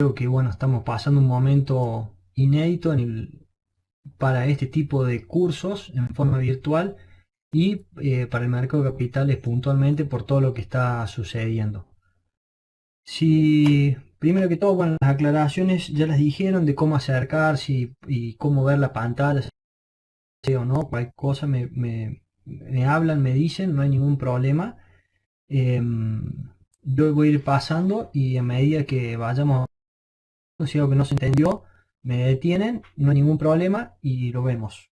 creo que bueno, estamos pasando un momento inédito para este tipo de cursos en forma virtual y para el mercado de capitales puntualmente por todo lo que está sucediendo. Si, primero que todo, bueno, las aclaraciones ya las dijeron de cómo acercarse y cómo ver la pantalla, si o no, cualquier cosa me hablan, me dicen, no hay ningún problema. Yo voy a ir pasando y a medida que vayamos, si algo que no se entendió, me detienen, no hay ningún problema y lo vemos.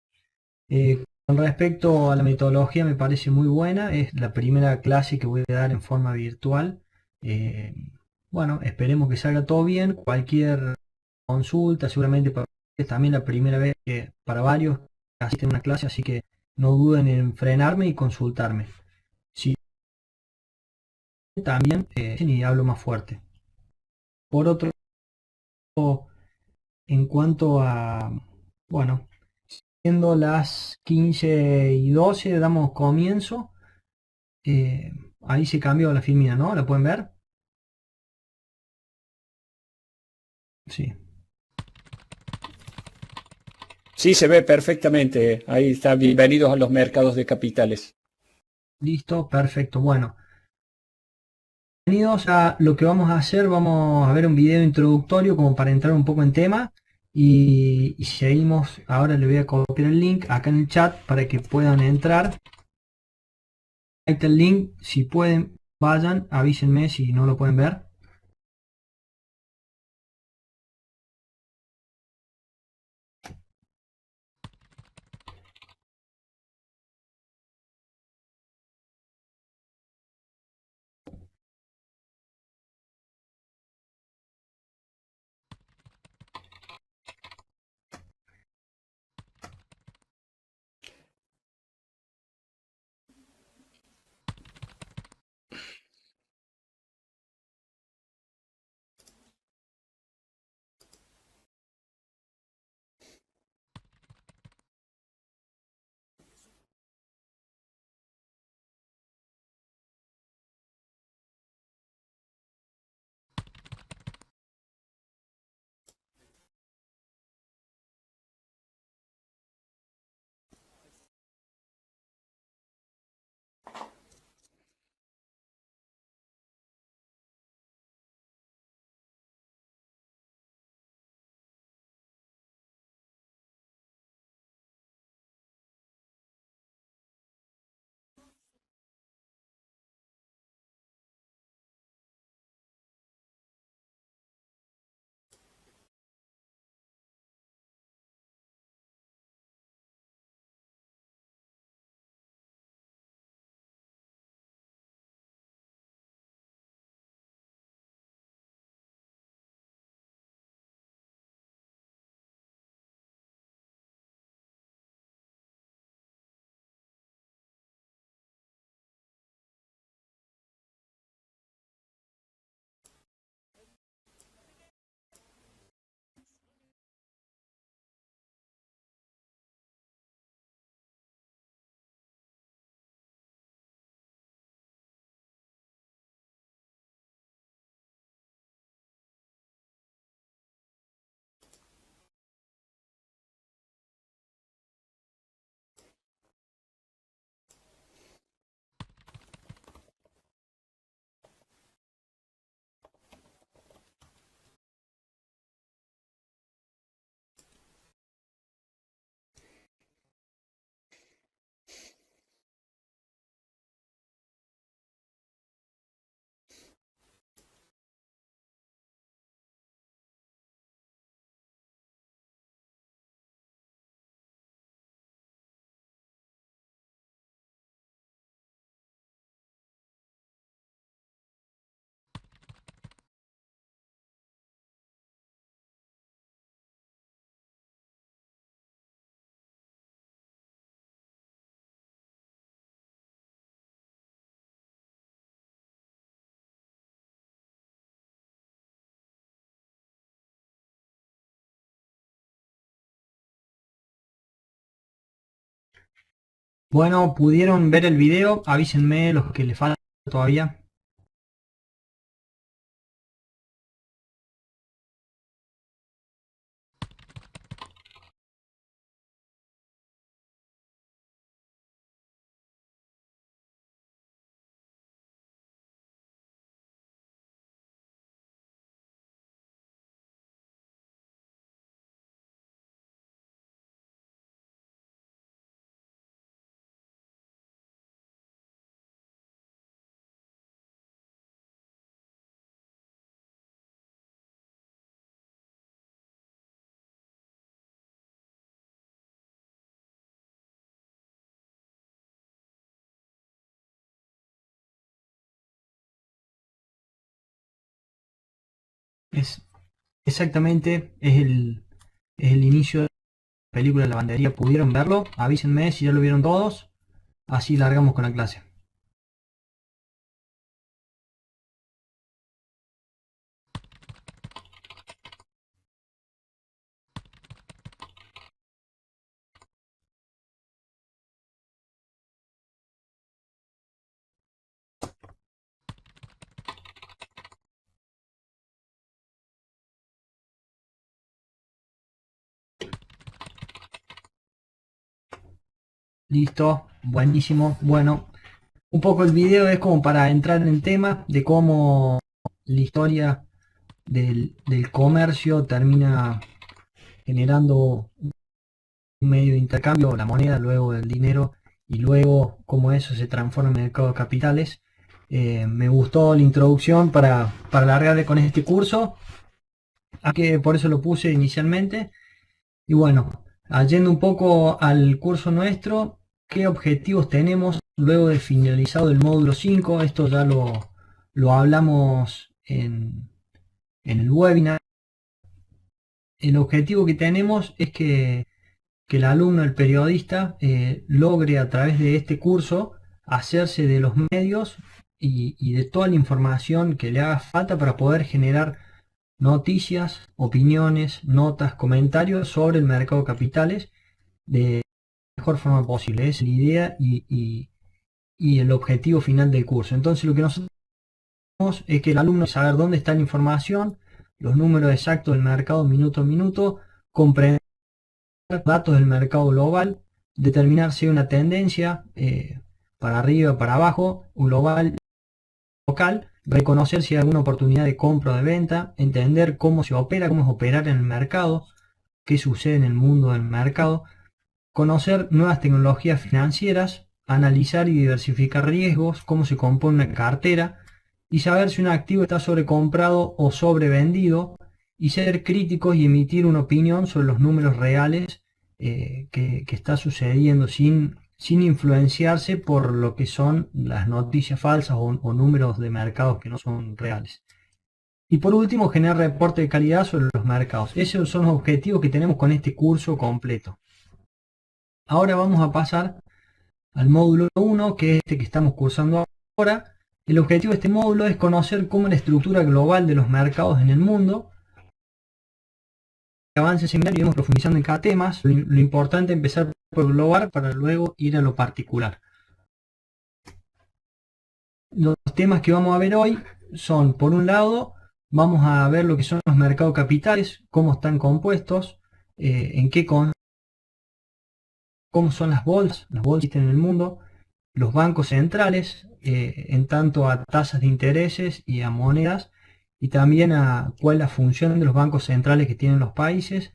Con respecto a la metodología me parece muy buena, es la primera clase que voy a dar en forma virtual. Eh, bueno, esperemos que salga todo bien, cualquier consulta, seguramente es también la primera vez que para varios asisten a una clase, así que no duden en frenarme y consultarme. Si también, y hablo más fuerte. Por otro lado, en cuanto a, bueno, siendo las 15:12, damos comienzo. Eh, Ahí se cambió la filmina, ¿no? ¿La pueden ver? Sí. Sí, se ve perfectamente. Ahí está. Bienvenidos a los mercados de capitales. Listo, perfecto. Bueno, bienvenidos a lo que vamos a hacer. Vamos a ver un video introductorio como para entrar un poco en tema. Y seguimos. Ahora le voy a copiar el link acá en el chat para que puedan entrar. Ahí está el link. Si pueden, vayan, avísenme si no lo pueden ver. Bueno, pudieron ver el video, avísenme los que les falta todavía. Es exactamente, es el inicio de la película Lavandería. ¿Pudieron verlo? Avísenme si ya lo vieron todos. Así largamos con la clase. Listo, buenísimo. Bueno, un poco el video es como para entrar en el tema de cómo la historia del comercio termina generando un medio de intercambio, la moneda, luego el dinero, y luego cómo eso se transforma en mercado de capitales. Me gustó la introducción para alargarle con este curso, que por eso lo puse inicialmente. Y bueno, yendo un poco al curso nuestro, ¿qué objetivos tenemos luego de finalizado el módulo 5? Esto ya lo hablamos en el webinar. El objetivo que tenemos es que el alumno, el periodista, logre a través de este curso hacerse de los medios y de toda la información que le haga falta para poder generar noticias, opiniones, notas, comentarios sobre el mercado de capitales de la mejor forma posible. Es la idea y el objetivo final del curso. Entonces lo que nosotros queremos es que el alumno saber dónde está la información, los números exactos del mercado minuto a minuto, comprender datos del mercado global, determinar si hay una tendencia para arriba, para abajo, un global, local, reconocer si hay alguna oportunidad de compra o de venta, entender cómo se opera, cómo es operar en el mercado, qué sucede en el mundo del mercado, conocer nuevas tecnologías financieras, analizar y diversificar riesgos, cómo se compone una cartera y saber si un activo está sobrecomprado o sobrevendido y ser críticos y emitir una opinión sobre los números reales que está sucediendo sin influenciarse por lo que son las noticias falsas o números de mercados que no son reales. Y por último, generar reporte de calidad sobre los mercados. Esos son los objetivos que tenemos con este curso completo. Ahora vamos a pasar al módulo 1, que es este que estamos cursando ahora. El objetivo de este módulo es conocer cómo la estructura global de los mercados en el mundo. Avance seminario, iremos profundizando en cada tema. Lo importante es empezar por lo global para luego ir a lo particular. Los temas que vamos a ver hoy son, por un lado, vamos a ver lo que son los mercados capitales, cómo están compuestos, en qué cómo son las bolsas que existen en el mundo, los bancos centrales, en tanto a tasas de intereses y a monedas, y también a cuál es la función de los bancos centrales que tienen los países.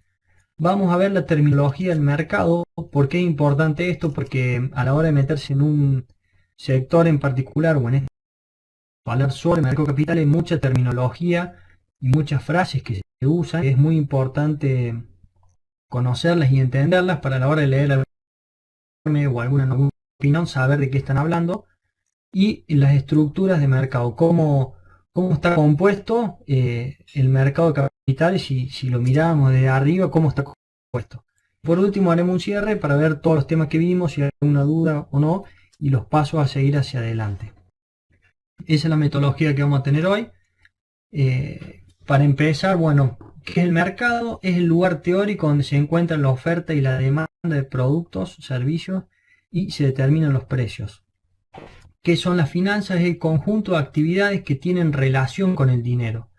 Vamos a ver la terminología del mercado. ¿Por qué es importante esto? Porque a la hora de meterse en un sector en particular o en este hablar sobre el mercado de capital hay mucha terminología y muchas frases que se usan. Es muy importante conocerlas y entenderlas para a la hora de leer algún informe o alguna opinión, saber de qué están hablando. Y las estructuras de mercado, cómo está compuesto el mercado de capitales, si lo miramos de arriba, cómo está compuesto. Por último haremos un cierre para ver todos los temas que vimos, si hay alguna duda o no, y los pasos a seguir hacia adelante. Esa es la metodología que vamos a tener hoy. Para empezar, bueno, ¿qué es el mercado? Es el lugar teórico donde se encuentra la oferta y la demanda de productos, servicios y se determinan los precios. ¿Qué son las finanzas? Es el conjunto de actividades que tienen relación con el dinero.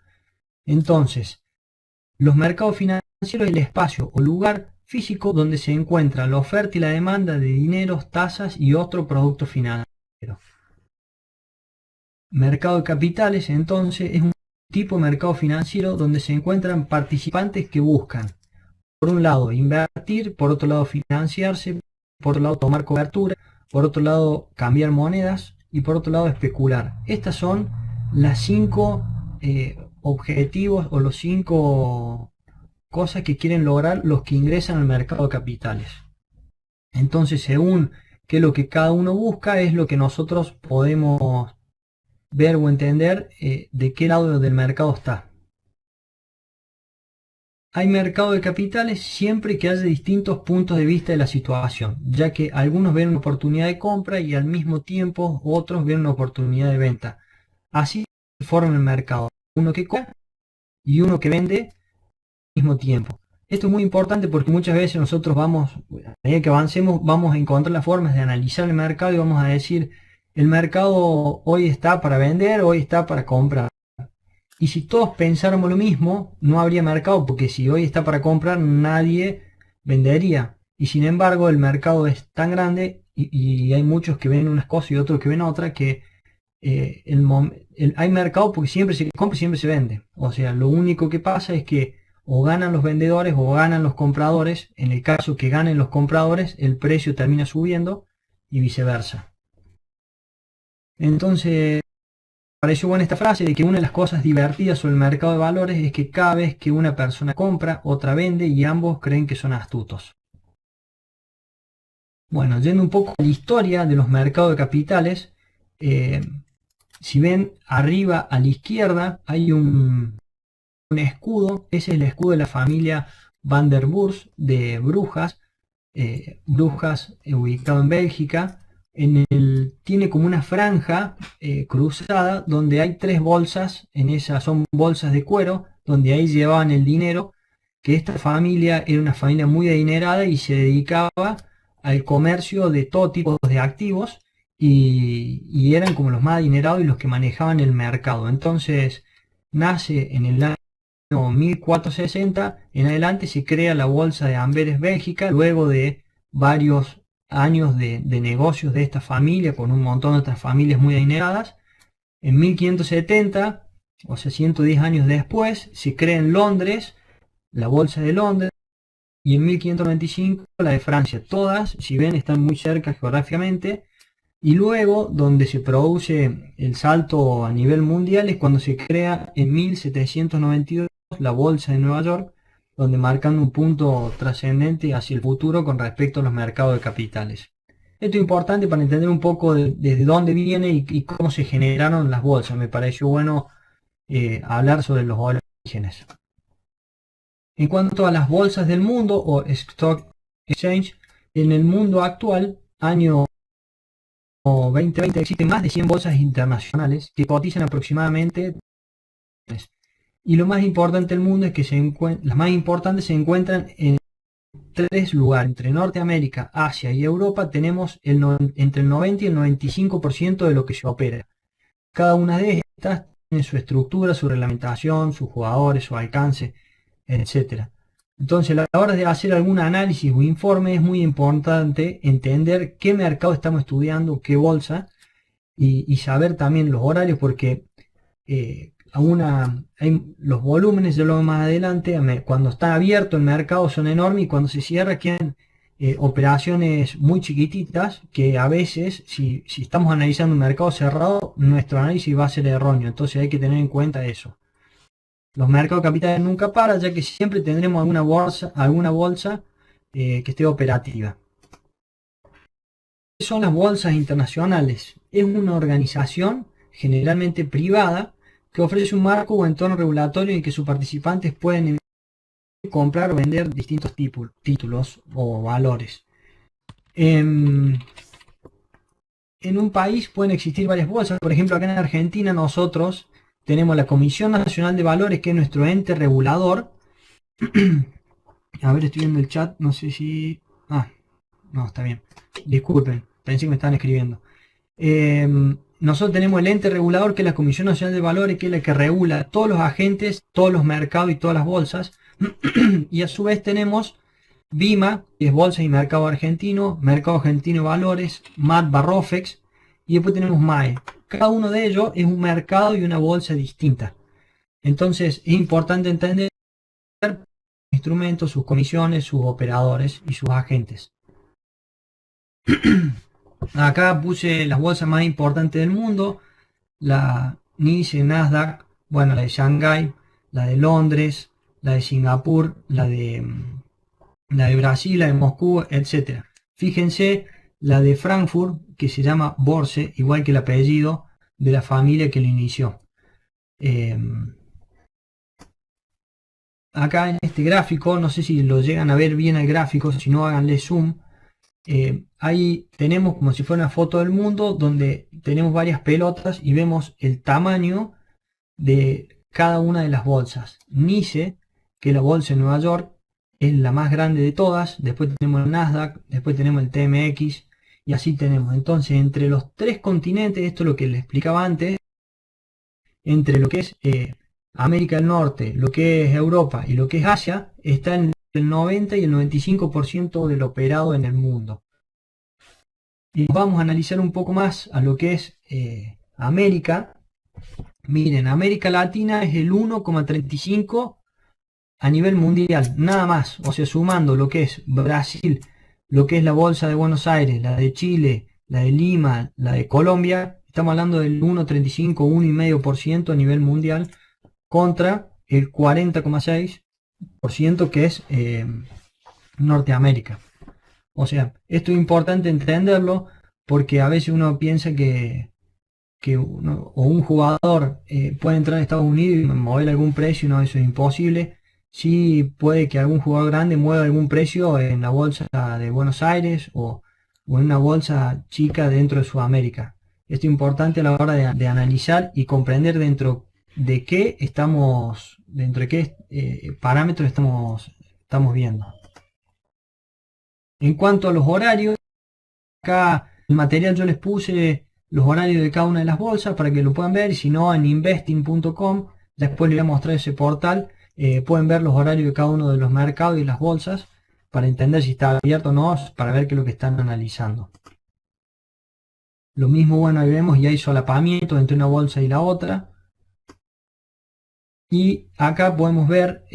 Entonces, los mercados financieros es el espacio o lugar físico donde se encuentra la oferta y la demanda de dineros, tasas y otros productos financieros. Mercado de capitales, entonces, es un tipo de mercado financiero donde se encuentran participantes que buscan, por un lado, invertir, por otro lado, financiarse, por otro lado, tomar cobertura, por otro lado, cambiar monedas y por otro lado, especular. Estas son las 5 objetivos o los 5 cosas que quieren lograr los que ingresan al mercado de capitales. Entonces, según qué es lo que cada uno busca, es lo que nosotros podemos ver o entender de qué lado del mercado está. hay mercado de capitales siempre que haya distintos puntos de vista de la situación, ya que algunos ven una oportunidad de compra y al mismo tiempo otros ven una oportunidad de venta. Así se forma el mercado, uno que compra y uno que vende al mismo tiempo. Esto es muy importante porque muchas veces nosotros vamos, a medida que avancemos, vamos a encontrar las formas de analizar el mercado y vamos a decir, el mercado hoy está para vender, hoy está para comprar. Y si todos pensáramos lo mismo, no habría mercado, porque si hoy está para comprar, nadie vendería. Y sin embargo, el mercado es tan grande y hay muchos que ven unas cosas y otros que ven otras, que hay mercado porque siempre se compra y siempre se vende. O sea, lo único que pasa es que o ganan los vendedores o ganan los compradores. En el caso que ganen los compradores, el precio termina subiendo y viceversa. Entonces, pareció buena esta frase de que una de las cosas divertidas sobre el mercado de valores es que cada vez que una persona compra, otra vende y ambos creen que son astutos. Bueno, yendo un poco a la historia de los mercados de capitales, si ven arriba a la izquierda hay un escudo, ese es el escudo de la familia Van der Burs de Brujas, ubicado en Bélgica. Tiene como una franja cruzada donde hay tres bolsas, en esas son bolsas de cuero, donde ahí llevaban el dinero, que esta familia era una familia muy adinerada y se dedicaba al comercio de todo tipo de activos y eran como los más adinerados y los que manejaban el mercado. Entonces nace en el año 1460, en adelante se crea la bolsa de Amberes Bélgica, luego de varios años de negocios de esta familia con un montón de otras familias muy adineradas. En 1570, o sea 110 años después, se crea en Londres la bolsa de Londres y en 1595 la de Francia. Todas, si ven, están muy cerca geográficamente. Y luego, donde se produce el salto a nivel mundial, es cuando se crea en 1792 la Bolsa de Nueva York, donde marcan un punto trascendente hacia el futuro con respecto a los mercados de capitales. Esto es importante para entender un poco desde dónde viene y cómo se generaron las bolsas. Me pareció bueno hablar sobre los orígenes. En cuanto a las bolsas del mundo o Stock Exchange, en el mundo actual, año 2020, existen más de 100 bolsas internacionales que cotizan aproximadamente. Y lo más importante del mundo es que las más importantes se encuentran en tres lugares. Entre Norteamérica, Asia y Europa tenemos entre el 90 y el 95% de lo que se opera. Cada una de estas tiene su estructura, su reglamentación, sus jugadores, su alcance, etc. Entonces, a la hora de hacer algún análisis o informe es muy importante entender qué mercado estamos estudiando, qué bolsa, y saber también los horarios, porque los volúmenes, yo lo veo más adelante, cuando está abierto el mercado son enormes y cuando se cierra quedan operaciones muy chiquititas que a veces, si estamos analizando un mercado cerrado, nuestro análisis va a ser erróneo. Entonces hay que tener en cuenta eso. Los mercados de capitales nunca paran, ya que siempre tendremos alguna bolsa que esté operativa. ¿Qué son las bolsas internacionales? Es una organización generalmente privada que ofrece un marco o entorno regulatorio en que sus participantes pueden comprar o vender distintos títulos o valores. En un país pueden existir varias bolsas. Por ejemplo, acá en Argentina nosotros tenemos la Comisión Nacional de Valores, que es nuestro ente regulador. A ver, estoy viendo el chat, no sé si... no, está bien. Disculpen, pensé que me estaban escribiendo. Nosotros tenemos el ente regulador, que es la Comisión Nacional de Valores, que es la que regula todos los agentes, todos los mercados y todas las bolsas. Y a su vez tenemos BIMA, que es Bolsa y Mercado Argentino, Mercado Argentino de Valores, MAT Barrofex, y después tenemos MAE. Cada uno de ellos es un mercado y una bolsa distinta. Entonces es importante entender sus instrumentos, sus comisiones, sus operadores y sus agentes. Acá puse las bolsas más importantes del mundo: la Nice, Nasdaq, bueno, la de Shanghái, la de Londres, la de Singapur, la de Brasil, la de Moscú, etc. Fíjense la de Frankfurt, que se llama Borse, igual que el apellido de la familia que lo inició. acá en este gráfico, no sé si lo llegan a ver bien el gráfico, si no háganle zoom. Ahí tenemos como si fuera una foto del mundo donde tenemos varias pelotas y vemos el tamaño de cada una de las bolsas. Nice, que es la bolsa de Nueva York, es la más grande de todas. Después tenemos el Nasdaq, después tenemos el TMX y así tenemos. Entonces, entre los tres continentes, esto es lo que les explicaba antes, entre lo que es América del Norte, lo que es Europa y lo que es Asia, está en el 90 y el 95% del operado en el mundo. Y vamos a analizar un poco más a lo que es América. Miren, América Latina es el 1,35 a nivel mundial, nada más. O sea, sumando lo que es Brasil, lo que es la Bolsa de Buenos Aires, la de Chile, la de Lima, la de Colombia, estamos hablando del 1,35, 1,5% a nivel mundial contra el 40,6% que es Norteamérica. O sea, esto es importante entenderlo porque a veces uno piensa que un jugador puede entrar a Estados Unidos y mover algún precio, no, eso es imposible. Sí puede que algún jugador grande mueva algún precio en la bolsa de Buenos Aires o en una bolsa chica dentro de Sudamérica. Esto es importante a la hora de analizar y comprender dentro de qué parámetros estamos viendo. En cuanto a los horarios, acá en el material yo les puse los horarios de cada una de las bolsas para que lo puedan ver, y si no en investing.com, después les voy a mostrar ese portal, pueden ver los horarios de cada uno de los mercados y las bolsas para entender si está abierto o no, para ver qué es lo que están analizando. Lo mismo, bueno, ahí vemos ya hay solapamiento entre una bolsa y la otra. Y acá podemos ver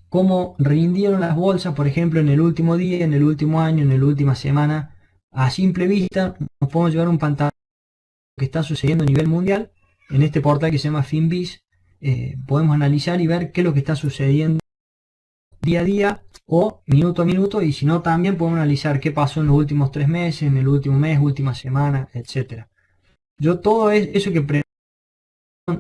cómo rindieron las bolsas, por ejemplo, en el último día, en el último año, en la última semana. A simple vista nos podemos llevar un pantalla que está sucediendo a nivel mundial. En este portal que se llama Finviz podemos analizar y ver qué es lo que está sucediendo día a día o minuto a minuto, y si no también podemos analizar qué pasó en los últimos 3 meses, en el último mes, última semana, etc. Yo todo eso que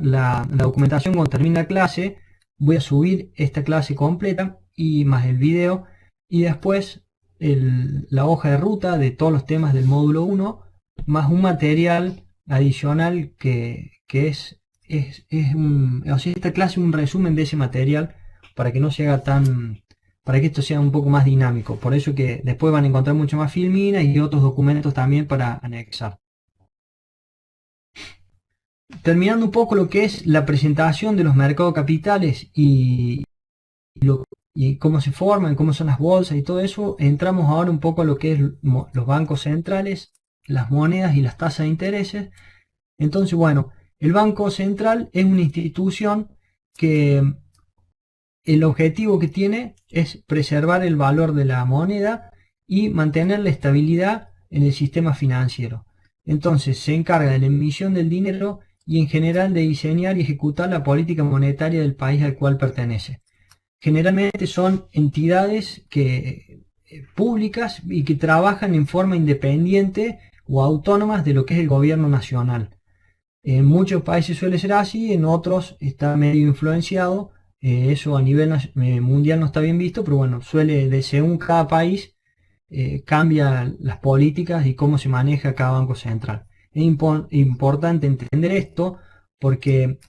la documentación cuando termine la clase voy a subir esta clase completa y más el video, y después la hoja de ruta de todos los temas del módulo 1 más un material adicional que es o sea, esta clase es un resumen de ese material para que no se haga para que esto sea un poco más dinámico. Por eso que después van a encontrar mucho más filminas y otros documentos también para anexar. Terminando un poco lo que es la presentación de los mercados capitales y cómo se forman, cómo son las bolsas y todo eso, entramos ahora un poco a lo que es los bancos centrales, las monedas y las tasas de intereses. Entonces, bueno, el Banco Central es una institución que el objetivo que tiene es preservar el valor de la moneda y mantener la estabilidad en el sistema financiero. Entonces, se encarga de la emisión del dinero y en general de diseñar y ejecutar la política monetaria del país al cual pertenece. Generalmente son entidades públicas y que trabajan en forma independiente o autónomas de lo que es el gobierno nacional. En muchos países suele ser así, en otros está medio influenciado. Eso a nivel mundial no está bien visto, pero bueno, según cada país cambia las políticas y cómo se maneja cada banco central. Es importante entender esto porque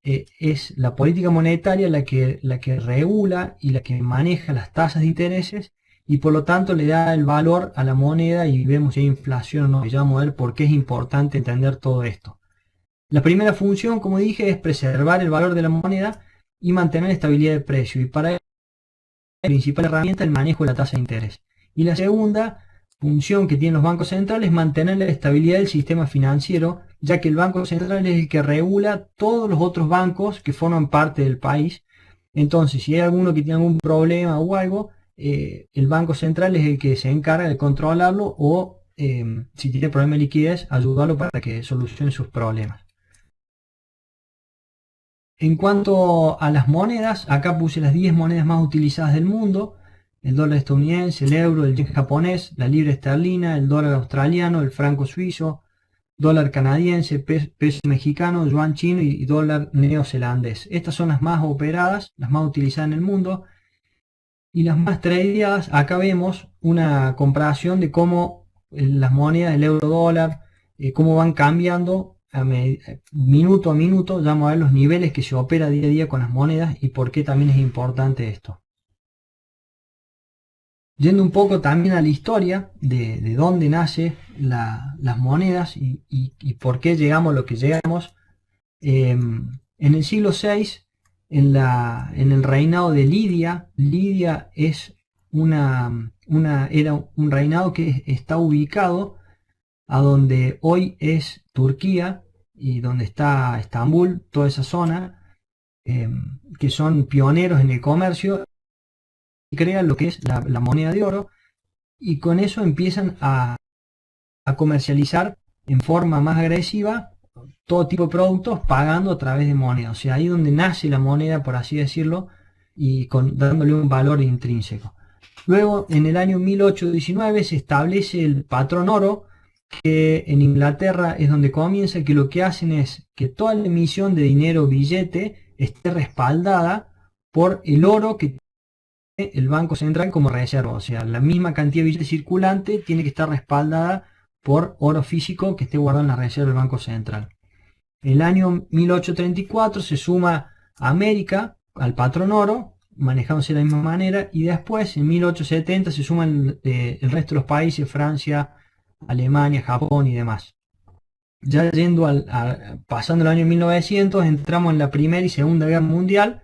es la política monetaria la que regula y la que maneja las tasas de intereses, y por lo tanto le da el valor a la moneda, y vemos si hay inflación o no. Ya vamos a ver por qué es importante entender todo esto. La primera función, como dije, es preservar el valor de la moneda y mantener estabilidad de precio, y para ello la principal herramienta es el manejo de la tasa de interés. Y la segunda función que tienen los bancos centrales es mantener la estabilidad del sistema financiero, ya que el Banco Central es el que regula todos los otros bancos que forman parte del país. Entonces, si hay alguno que tiene algún problema o algo, el Banco Central es el que se encarga de controlarlo, o si tiene problema de liquidez, ayudarlo para que solucione sus problemas. En cuanto a las monedas, acá puse las 10 monedas más utilizadas del mundo: el dólar estadounidense, el euro, el yen japonés, la libra esterlina, el dólar australiano, el franco suizo, dólar canadiense, peso mexicano, yuan chino y dólar neozelandés. Estas son las más operadas, las más utilizadas en el mundo y las más tradeadas. Acá vemos una comparación de cómo las monedas, el euro dólar, cómo van cambiando minuto a minuto. Ya vamos a ver los niveles que se opera día a día con las monedas y por qué también es importante esto. Yendo un poco también a la historia de dónde nace las monedas y por qué llegamos a lo que llegamos. En el siglo VI, en el reinado de Lidia, Lidia es era un reinado que está ubicado a donde hoy es Turquía y donde está Estambul, toda esa zona, que son pioneros en el comercio, y crean lo que es la moneda de oro, y con eso empiezan a comercializar en forma más agresiva todo tipo de productos pagando a través de moneda. O sea, ahí donde nace la moneda, por así decirlo, y dándole un valor intrínseco. Luego, en el año 1819 se establece el patrón oro, que en Inglaterra es donde comienza, que lo que hacen es que toda la emisión de dinero billete esté respaldada por el oro que tiene el Banco Central como reserva. O sea, la misma cantidad de billete circulante tiene que estar respaldada por oro físico que esté guardado en la reserva del Banco Central. El año 1834 se suma a América al patrón oro, manejándose de la misma manera, y después en 1870 se suman el resto de los países, Francia, Alemania, Japón y demás. Ya yendo pasando el año 1900, entramos en la Primera y Segunda Guerra Mundial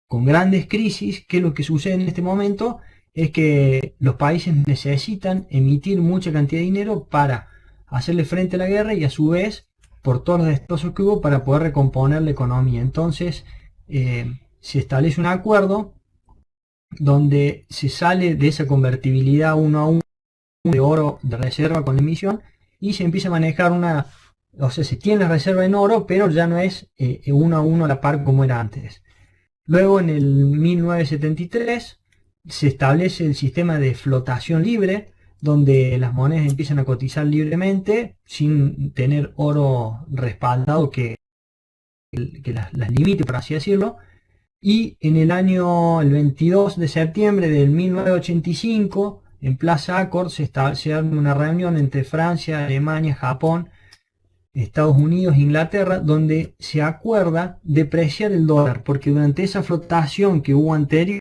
con grandes crisis, que lo que sucede en este momento es que los países necesitan emitir mucha cantidad de dinero para hacerle frente a la guerra y a su vez por todos los destrozos que hubo para poder recomponer la economía. Entonces se establece un acuerdo donde se sale de esa convertibilidad 1 a 1 de oro de reserva con la emisión y se empieza a manejar o sea, se tiene la reserva en oro, pero ya no es 1 a 1 a la par como era antes. Luego en el 1973 se establece el sistema de flotación libre, donde las monedas empiezan a cotizar libremente sin tener oro respaldado que las limite, por así decirlo. Y en el 22 de septiembre del 1985, en Plaza Accord, se establece una reunión entre Francia, Alemania, Japón, Estados Unidos e Inglaterra, donde se acuerda depreciar el dólar, porque durante esa flotación que hubo anterior,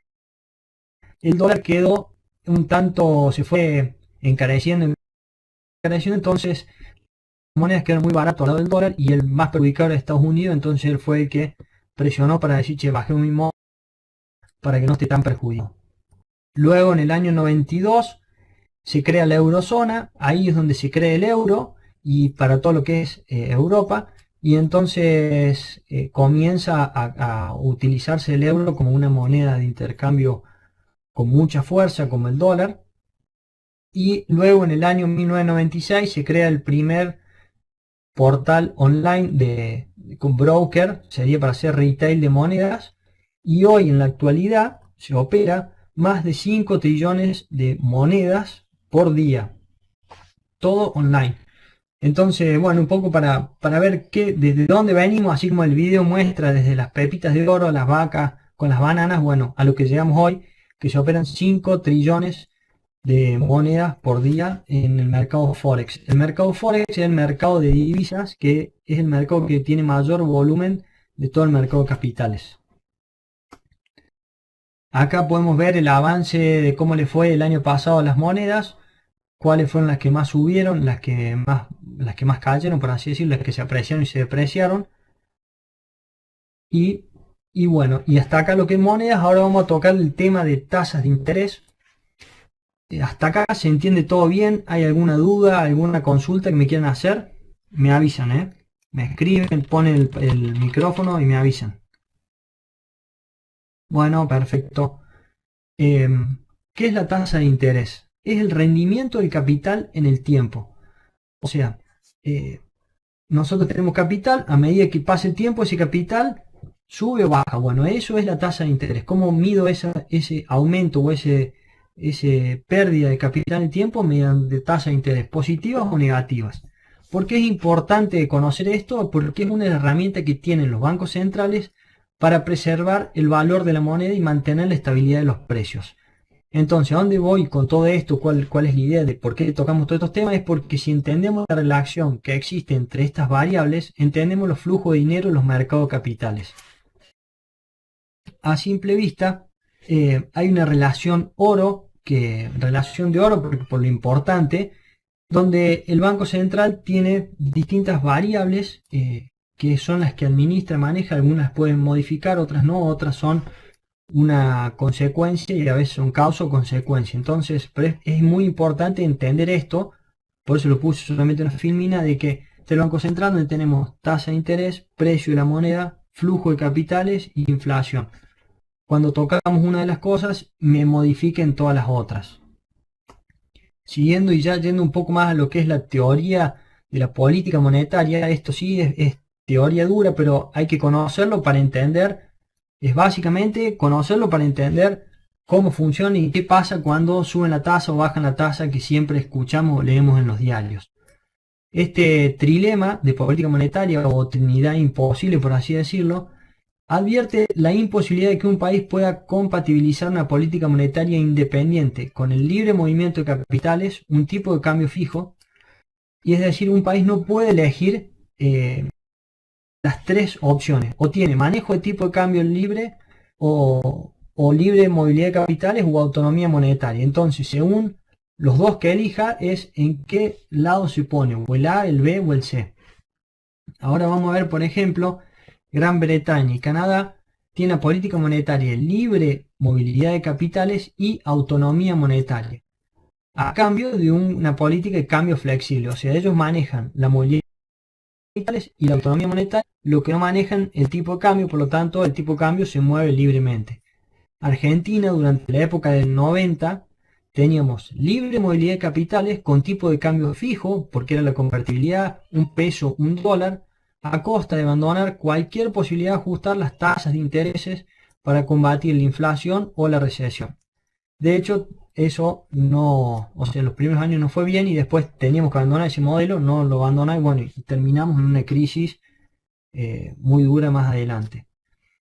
el dólar quedó un tanto, se fue encareciendo, entonces las monedas quedaron muy baratas al lado del dólar y el más perjudicado era Estados Unidos, entonces él fue el que presionó para decir, che, bajé un mismo para que no esté tan perjudicado. Luego en el año 92 se crea la eurozona, ahí es donde se crea el euro y para todo lo que es Europa, y entonces comienza a utilizarse el euro como una moneda de intercambio con mucha fuerza como el dólar. Y luego en el año 1996 se crea el primer portal online con broker, sería para hacer retail de monedas, y hoy en la actualidad se opera más de 5 trillones de monedas por día, todo online. Entonces, bueno, un poco para ver desde dónde venimos, así como el video muestra desde las pepitas de oro, las vacas con las bananas, bueno, a lo que llegamos hoy, que se operan 5 trillones de monedas por día en el mercado Forex. El mercado Forex es el mercado de divisas, que es el mercado que tiene mayor volumen de todo el mercado de capitales. Acá podemos ver el avance de cómo le fue el año pasado a las monedas, cuáles fueron las que más subieron, las que más cayeron, por así decirlo, las que se apreciaron y se depreciaron. Y bueno, y hasta acá lo que es monedas. Ahora vamos a tocar el tema de tasas de interés. Hasta acá se entiende todo bien. ¿Hay alguna duda, alguna consulta que me quieran hacer? Me avisan, me escriben, ponen el micrófono y me avisan. Bueno, perfecto. ¿Qué es la tasa de interés? Es el rendimiento del capital en el tiempo. O sea, nosotros tenemos capital, a medida que pase el tiempo ese capital sube o baja. Bueno, eso es la tasa de interés. ¿Cómo mido ese aumento o ese pérdida de capital en el tiempo? Mediante tasas de interés positivas o negativas. ¿Por qué es importante conocer esto? Porque es una herramienta que tienen los bancos centrales para preservar el valor de la moneda y mantener la estabilidad de los precios. Entonces, ¿a dónde voy con todo esto? ¿Cuál es la idea de por qué tocamos todos estos temas? Es porque si entendemos la relación que existe entre estas variables, entendemos los flujos de dinero en los mercados de capitales. A simple vista, hay una relación de oro por lo importante, donde el Banco Central tiene distintas variables que son las que administra, maneja, algunas pueden modificar, otras no, otras son una consecuencia y a veces son causa o consecuencia. Entonces es muy importante entender esto, por eso lo puse solamente en una filmina, de que el Banco Central, donde tenemos tasa de interés, precio de la moneda, flujo de capitales y inflación. Cuando tocamos una de las cosas, me modifiquen todas las otras. Siguiendo y ya yendo un poco más a lo que es la teoría de la política monetaria, esto sí es teoría dura, pero hay que conocerlo para entender, es básicamente conocerlo para entender cómo funciona y qué pasa cuando suben la tasa o bajan la tasa que siempre escuchamos o leemos en los diarios. Este trilema de política monetaria o trinidad imposible, por así decirlo, advierte la imposibilidad de que un país pueda compatibilizar una política monetaria independiente con el libre movimiento de capitales, un tipo de cambio fijo, y es decir, un país no puede elegir las tres opciones, o tiene manejo de tipo de cambio libre, o libre movilidad de capitales, o autonomía monetaria. Entonces, según los dos que elija, es en qué lado se pone, o el A, el B o el C. Ahora vamos a ver, por ejemplo, Gran Bretaña y Canadá tienen política monetaria libre movilidad de capitales y autonomía monetaria, a cambio de una política de cambio flexible. O sea, ellos manejan la movilidad de capitales y la autonomía monetaria, lo que no manejan el tipo de cambio, por lo tanto el tipo de cambio se mueve libremente. Argentina, durante la época del 90, teníamos libre movilidad de capitales con tipo de cambio fijo, porque era la convertibilidad un peso, un dólar, a costa de abandonar cualquier posibilidad de ajustar las tasas de intereses para combatir la inflación o la recesión. De hecho, eso no, o sea, los primeros años no fue bien y después teníamos que abandonar ese modelo, no lo abandonamos y bueno, y terminamos en una crisis muy dura más adelante.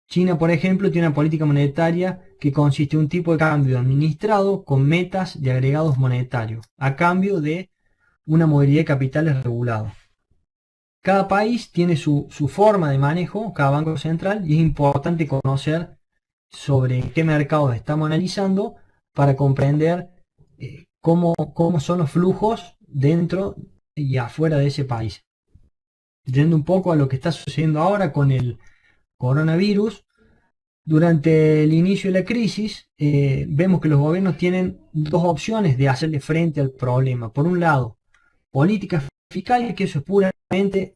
China, por ejemplo, tiene una política monetaria que consiste en un tipo de cambio administrado con metas de agregados monetarios, a cambio de una movilidad de capitales regulado. Cada país tiene su forma de manejo, cada banco central, y es importante conocer sobre qué mercados estamos analizando para comprender cómo son los flujos dentro y afuera de ese país. Yendo un poco a lo que está sucediendo ahora con el coronavirus, durante el inicio de la crisis, vemos que los gobiernos tienen dos opciones de hacerle frente al problema. Por un lado, políticas fiscales, que eso es puramente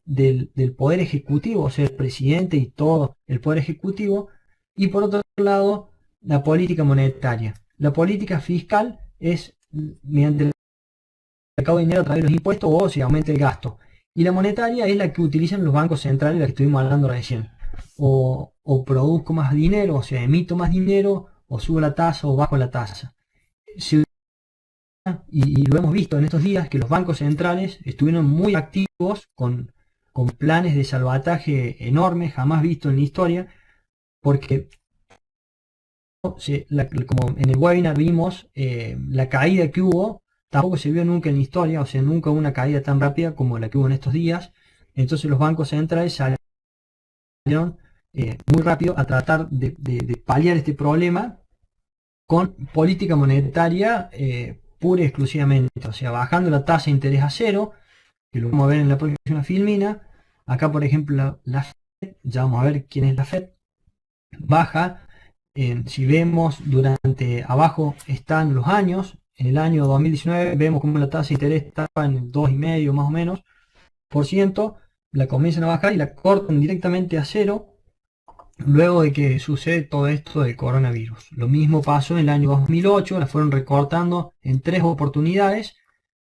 del Poder Ejecutivo, o sea, el presidente y todo el Poder Ejecutivo. Y por otro lado, la política monetaria. La política fiscal es mediante el recaudo de dinero a través de los impuestos o se aumenta el gasto. Y la monetaria es la que utilizan los bancos centrales, la que estuvimos hablando recién. O produzco más dinero, o sea, emito más dinero, o subo la tasa o bajo la tasa. Y lo hemos visto en estos días que los bancos centrales estuvieron muy activos con planes de salvataje enormes, jamás visto en la historia, porque como en el webinar vimos, la caída que hubo tampoco se vio nunca en la historia, o sea, nunca hubo una caída tan rápida como la que hubo en estos días. Entonces los bancos centrales salieron muy rápido a tratar de paliar este problema con política monetaria pura y exclusivamente, o sea, bajando la tasa de interés a cero, que lo vamos a ver en la próxima filmina. Acá, por ejemplo, la Fed, ya vamos a ver quién es la Fed, baja. Si vemos durante abajo están los años, en el año 2019 vemos como la tasa de interés estaba en el 2,5 más o menos por ciento, la comienzan a bajar y la cortan directamente a cero luego de que sucede todo esto del coronavirus. Lo mismo pasó en el año 2008, la fueron recortando en 3 oportunidades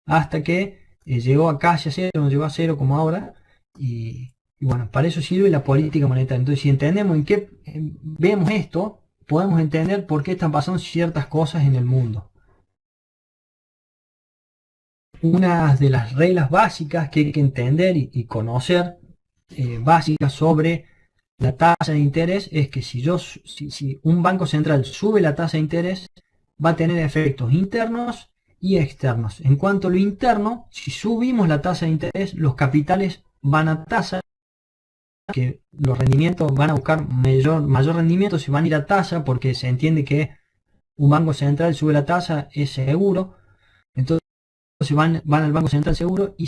hasta que llegó a casi a cero, no llegó a cero como ahora. Y bueno, para eso sirve la política monetaria. Entonces, si entendemos en qué vemos esto, podemos entender por qué están pasando ciertas cosas en el mundo. una de las reglas básicas que hay que entender y conocer, básicas sobre la tasa de interés, es que si un banco central sube la tasa de interés, va a tener efectos internos y externos. En cuanto a lo interno, si subimos la tasa de interés, los capitales van a tasa, que los rendimientos van a buscar mayor rendimiento si van a ir a tasa, porque se entiende que un banco central sube la tasa, es seguro. Entonces van al Banco Central seguro y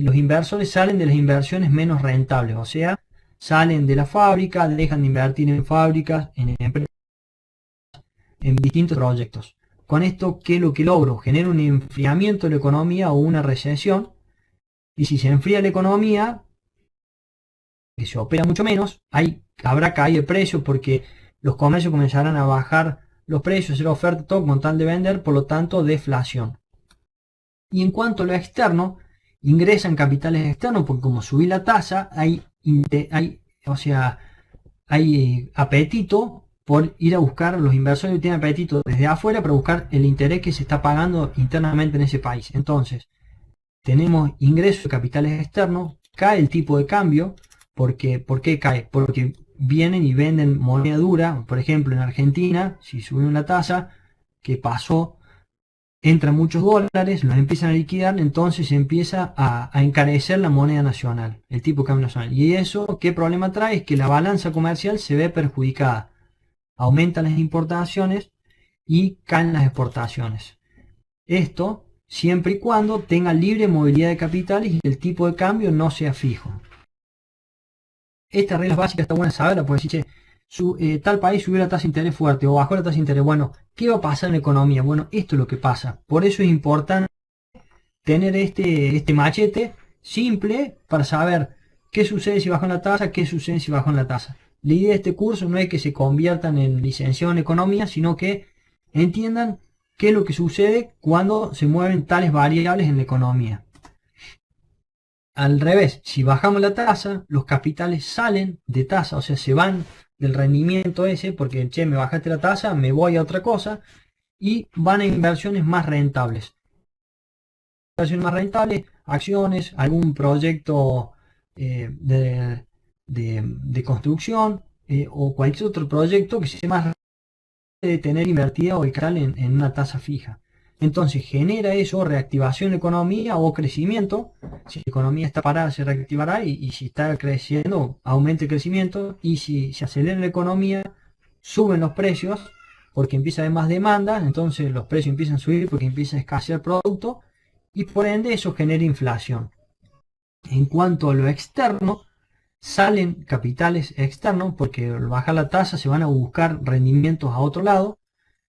los inversores salen de las inversiones menos rentables, o sea, salen de la fábrica, dejan de invertir en fábricas, en empresas, en distintos proyectos. Con esto, ¿qué es lo que logro? Genera un enfriamiento de la economía o una recesión, y si se enfría la economía, que se opera mucho menos, habrá caída de precios porque los comercios comenzarán a bajar los precios, hacer oferta, todo con tal de vender, por lo tanto, deflación. Y en cuanto a lo externo, ingresan capitales externos porque como subí la tasa, hay apetito por ir a buscar, los inversores tienen apetito desde afuera para buscar el interés que se está pagando internamente en ese país. Entonces, tenemos ingresos de capitales externos, cae el tipo de cambio. ¿Por qué cae? Porque vienen y venden moneda dura. Por ejemplo, en Argentina, si subieron la tasa, ¿qué pasó? Entran muchos dólares, los empiezan a liquidar, entonces se empieza a encarecer la moneda nacional, el tipo de cambio nacional. Y eso, ¿qué problema trae? Es que la balanza comercial se ve perjudicada. Aumentan las importaciones y caen las exportaciones. Esto siempre y cuando tenga libre movilidad de capitales y el tipo de cambio no sea fijo. Estas reglas básicas está buena saberlas, porque si tal país subió la tasa de interés fuerte o bajó la tasa de interés, bueno, ¿qué va a pasar en la economía? Bueno, esto es lo que pasa. Por eso es importante tener este machete simple para saber qué sucede si bajan la tasa, qué sucede si bajan la tasa. La idea de este curso no es que se conviertan en licenciados en economía, sino que entiendan qué es lo que sucede cuando se mueven tales variables en la economía. Al revés, si bajamos la tasa, los capitales salen de tasa, o sea, se van del rendimiento ese, porque me bajaste la tasa, me voy a otra cosa, y van a inversiones más rentables. Inversiones más rentables, acciones, algún proyecto de construcción o cualquier otro proyecto que sea más rentable de tener invertida o el capital en una tasa fija. Entonces genera eso reactivación de economía o crecimiento. Si la economía está parada se reactivará y si está creciendo aumenta el crecimiento, y si se acelera la economía suben los precios porque empieza a haber más demanda, entonces los precios empiezan a subir porque empieza a escasear el producto y por ende eso genera inflación. En cuanto a lo externo, salen capitales externos porque al bajar la tasa se van a buscar rendimientos a otro lado.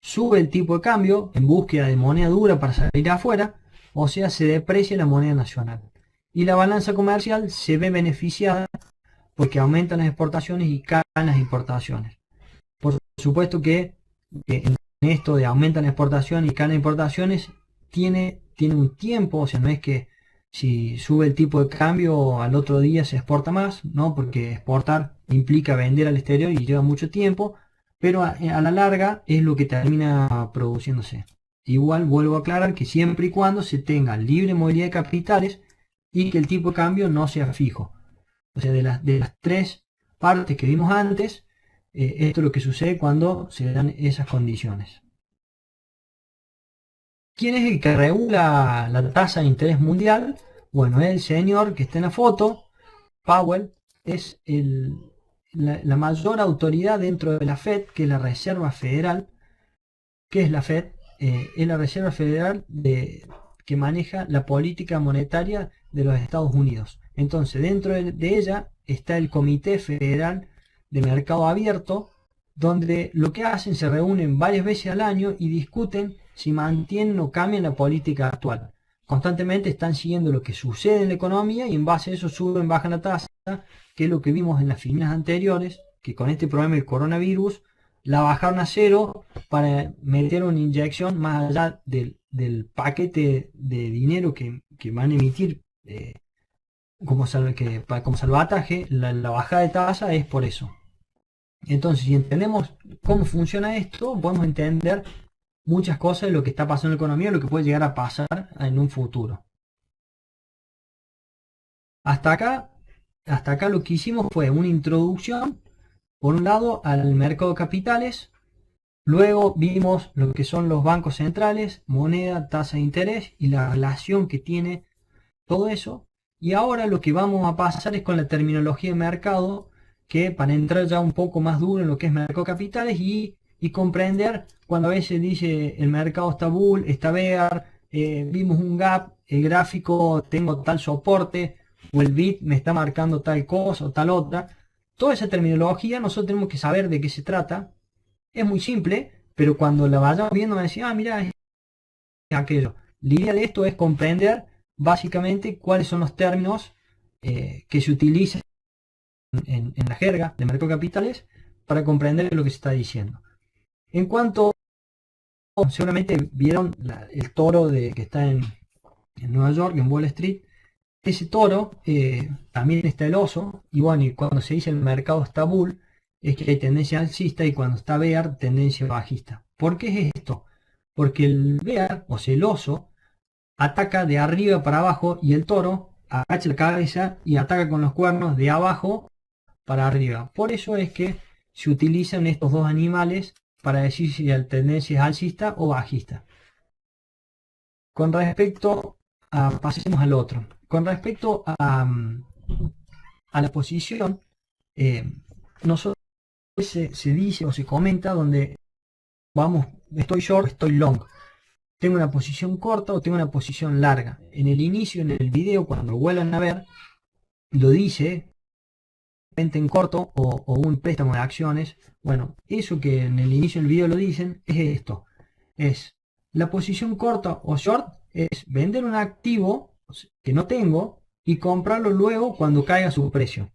Sube el tipo de cambio en búsqueda de moneda dura para salir afuera, o sea, se deprecia la moneda nacional. Y la balanza comercial se ve beneficiada porque aumentan las exportaciones y caen las importaciones. Por supuesto que en esto de aumentan las exportaciones y caen las importaciones tiene un tiempo, o sea, no es que si sube el tipo de cambio al otro día se exporta más, ¿no? Porque exportar implica vender al exterior y lleva mucho tiempo. Pero a la larga es lo que termina produciéndose. Igual vuelvo a aclarar que siempre y cuando se tenga libre movilidad de capitales y que el tipo de cambio no sea fijo. O sea, de las tres partes que vimos antes, esto es lo que sucede cuando se dan esas condiciones. ¿Quién es el que regula la tasa de interés mundial? Bueno, el señor que está en la foto, Powell, es la mayor autoridad dentro de la Fed, que es la Reserva Federal. ¿Qué es la Fed? Es la Reserva Federal que maneja la política monetaria de los Estados Unidos. Entonces, dentro de ella está el Comité Federal de Mercado Abierto, donde lo que hacen, se reúnen varias veces al año y discuten si mantienen o cambian la política actual. Constantemente están siguiendo lo que sucede en la economía y en base a eso suben, bajan la tasa, que es lo que vimos en las filinas anteriores, que con este problema del coronavirus la bajaron a cero para meter una inyección más allá del paquete de dinero que van a emitir como salvataje. La bajada de tasa es por eso. Entonces, si entendemos cómo funciona esto, podemos entender muchas cosas de lo que está pasando en la economía, lo que puede llegar a pasar en un futuro. Hasta acá lo que hicimos fue una introducción, por un lado, al mercado de capitales. Luego vimos lo que son los bancos centrales, moneda, tasa de interés y la relación que tiene todo eso. Y ahora lo que vamos a pasar es con la terminología de mercado, que para entrar ya un poco más duro en lo que es mercado de capitales y comprender cuando a veces dice el mercado está bull, está bear, vimos un gap, el gráfico tengo tal soporte o el bit me está marcando tal cosa o tal otra. Toda esa terminología nosotros tenemos que saber de qué se trata. Es muy simple, pero cuando la vayamos viendo me decía, ah, mira, es aquello. La idea de esto es comprender básicamente cuáles son los términos que se utilizan en la jerga de mercado de capitales para comprender lo que se está diciendo. En cuanto, seguramente vieron el toro que está en Nueva York, en Wall Street. Ese toro, también está el oso, y bueno, y cuando se dice el mercado está bull, es que hay tendencia alcista, y cuando está bear, tendencia bajista. ¿Por qué es esto? Porque el bear, o sea el oso, ataca de arriba para abajo y el toro agacha la cabeza y ataca con los cuernos de abajo para arriba. Por eso es que se utilizan estos dos animales para decir si la tendencia es alcista o bajista. Con respecto a, pasemos al otro. Con respecto a la posición, nosotros se dice o se comenta donde vamos, estoy short, estoy long. Tengo una posición corta o tengo una posición larga. En el inicio, en el video, cuando lo vuelvan a ver, lo dice venta en corto o un préstamo de acciones. Bueno, eso que en el inicio del video lo dicen es esto. Es la posición corta o short, es vender un activo que no tengo y comprarlo luego cuando caiga su precio.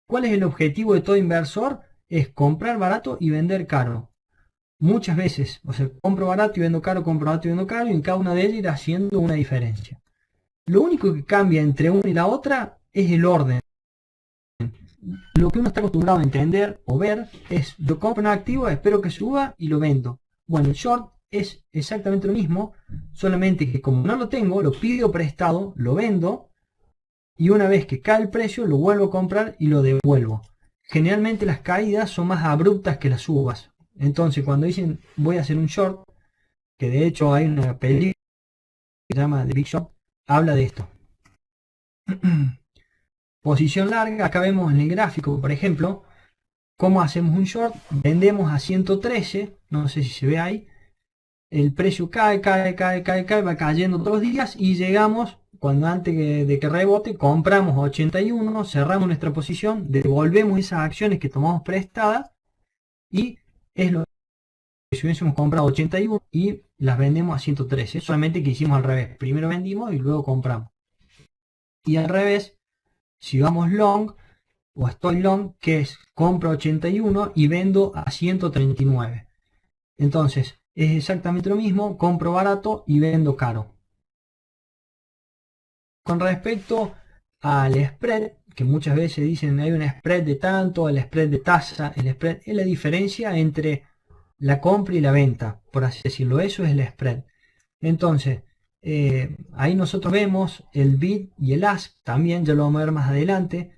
¿Cuál es el objetivo de todo inversor? Es comprar barato y vender caro. Muchas veces, o sea, compro barato y vendo caro, compro barato y vendo caro, y en cada una de ellas ir haciendo una diferencia. Lo único que cambia entre una y la otra es el orden. Lo que uno está acostumbrado a entender o ver es, yo compro un activo, espero que suba y lo vendo. Bueno, el short es exactamente lo mismo, solamente que como no lo tengo, lo pido prestado, lo vendo, y una vez que cae el precio, lo vuelvo a comprar y lo devuelvo. Generalmente las caídas son más abruptas que las subas. Entonces, cuando dicen voy a hacer un short, que de hecho hay una película que se llama The Big Short, habla de esto. Posición larga, acá vemos en el gráfico, por ejemplo, cómo hacemos un short. Vendemos a 113, no sé si se ve ahí. El precio cae, va cayendo todos los días y llegamos, cuando antes de que rebote, compramos a 81, cerramos nuestra posición, devolvemos esas acciones que tomamos prestadas y es lo que si hubiésemos comprado 81 y las vendemos a 113. Solamente que hicimos al revés. Primero vendimos y luego compramos. Y al revés, si vamos long o estoy long, que es compro 81 y vendo a 139. Entonces, es exactamente lo mismo, compro barato y vendo caro. Con respecto al spread, que muchas veces dicen hay un spread de tanto, el spread de tasa, el spread es la diferencia entre la compra y la venta, por así decirlo. Eso es el spread. Entonces, ahí nosotros vemos el bid y el ask, también ya lo vamos a ver más adelante.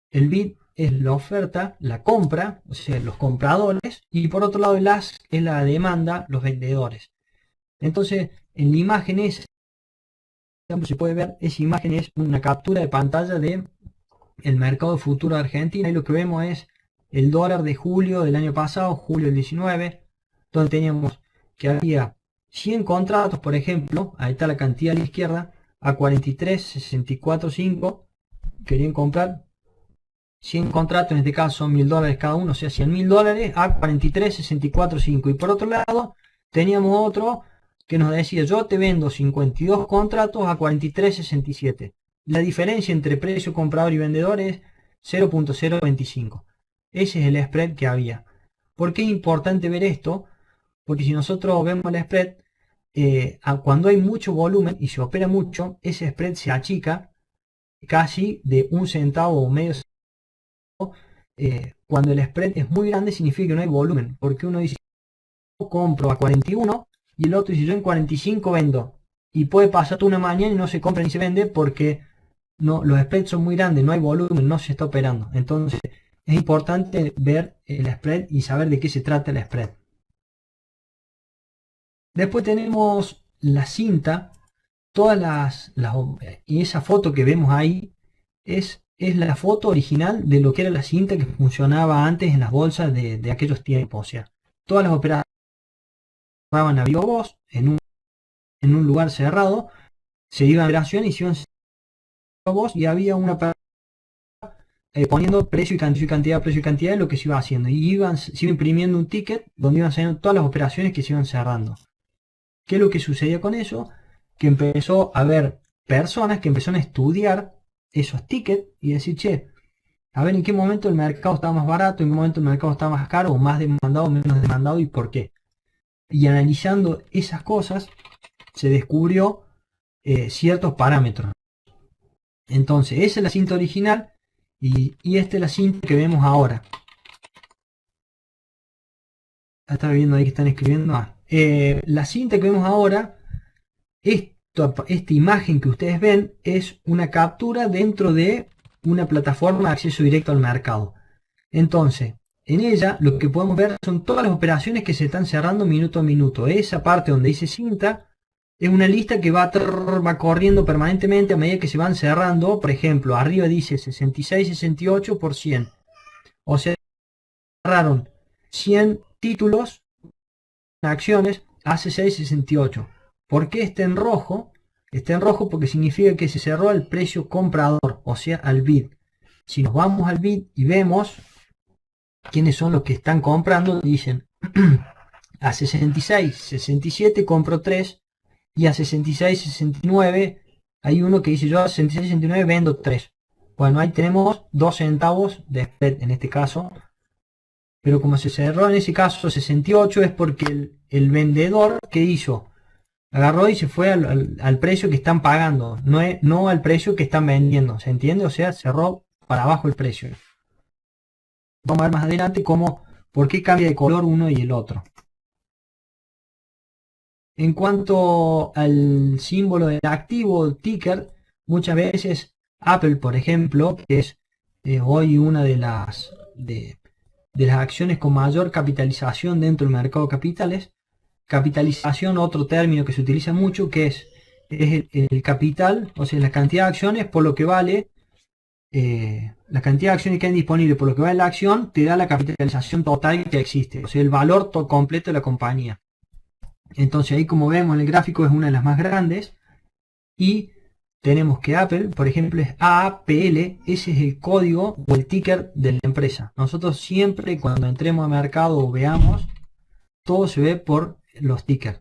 El bid es la oferta, la compra, o sea, los compradores, y por otro lado el ask es la demanda, los vendedores. Entonces, en la imagen se puede ver, esa imagen es una captura de pantalla de el mercado futuro de Argentina, y lo que vemos es el dólar de julio del año pasado, julio del 19, donde teníamos que había 100 contratos, por ejemplo, ahí está la cantidad a la izquierda, a 43.64.5, querían comprar 100 contratos, en este caso son $1000 cada uno, o sea, $100.000 a 43.64.5. Y por otro lado, teníamos otro que nos decía, yo te vendo 52 contratos a 43.67. La diferencia entre precio comprador y vendedor es 0.025. Ese es el spread que había. ¿Por qué es importante ver esto? Porque si nosotros vemos el spread, cuando hay mucho volumen y se opera mucho, ese spread se achica casi de un centavo o medio centavo. Cuando el spread es muy grande significa que no hay volumen, porque uno dice, compro a 41 y el otro dice yo en 45 vendo. Y puede pasar toda una mañana y no se compra ni se vende porque no, los spreads son muy grandes, no hay volumen, no se está operando. Entonces es importante ver el spread y saber de qué se trata el spread. Después tenemos la cinta. Y esa foto que vemos ahí es la foto original de lo que era la cinta que funcionaba antes en las bolsas de aquellos tiempos. O sea, todas las operaciones estaban a vivo voz en un lugar cerrado, se iban a operación y se iban a voz y había una poniendo precio y cantidad, precio y cantidad de lo que se iba haciendo. Y se iba imprimiendo un ticket donde iban saliendo todas las operaciones que se iban cerrando. ¿Qué es lo que sucedía con eso? Que empezó a haber personas que empezaron a estudiar esos tickets y decir, che, a ver en qué momento el mercado estaba más barato, en qué momento el mercado estaba más caro, o más demandado, o menos demandado y por qué. Y analizando esas cosas se descubrió ciertos parámetros. Entonces, esa es la cinta original y esta es la cinta que vemos ahora. Está viendo ahí que están escribiendo. La cinta que vemos ahora, esta imagen que ustedes ven es una captura dentro de una plataforma de acceso directo al mercado. Entonces, en ella lo que podemos ver son todas las operaciones que se están cerrando minuto a minuto. Esa parte donde dice cinta es una lista que va corriendo permanentemente a medida que se van cerrando. Por ejemplo, arriba dice 66, 68 por 100. O sea, cerraron 100 títulos, acciones a 6,68. ¿Por qué está en rojo? Está en rojo porque significa que se cerró al precio comprador, o sea, al bid. Si nos vamos al bid y vemos quiénes son los que están comprando, dicen a 66, 67 compro 3 y a 66, 69 hay uno que dice yo a 66, 69 vendo 3. Bueno, ahí tenemos 2 centavos de spread en este caso. Pero como se cerró en ese caso 68 es porque el vendedor que hizo agarró y se fue al precio que están pagando, no al precio que están vendiendo, ¿se entiende? O sea, cerró para abajo el precio. Vamos a ver más adelante por qué cambia de color uno y el otro. En cuanto al símbolo del activo, ticker, muchas veces Apple, por ejemplo, que es hoy una de las acciones con mayor capitalización dentro del mercado de capitales. Capitalización, otro término que se utiliza mucho, que es el capital, o sea, la cantidad de acciones por lo que vale, la cantidad de acciones que hay disponible por lo que vale la acción, te da la capitalización total que existe, o sea, el valor completo de la compañía. Entonces ahí como vemos en el gráfico es una de las más grandes y tenemos que Apple, por ejemplo, es AAPL, ese es el código o el ticker de la empresa. Nosotros siempre cuando entremos a mercado o veamos, todo se ve por los tickers.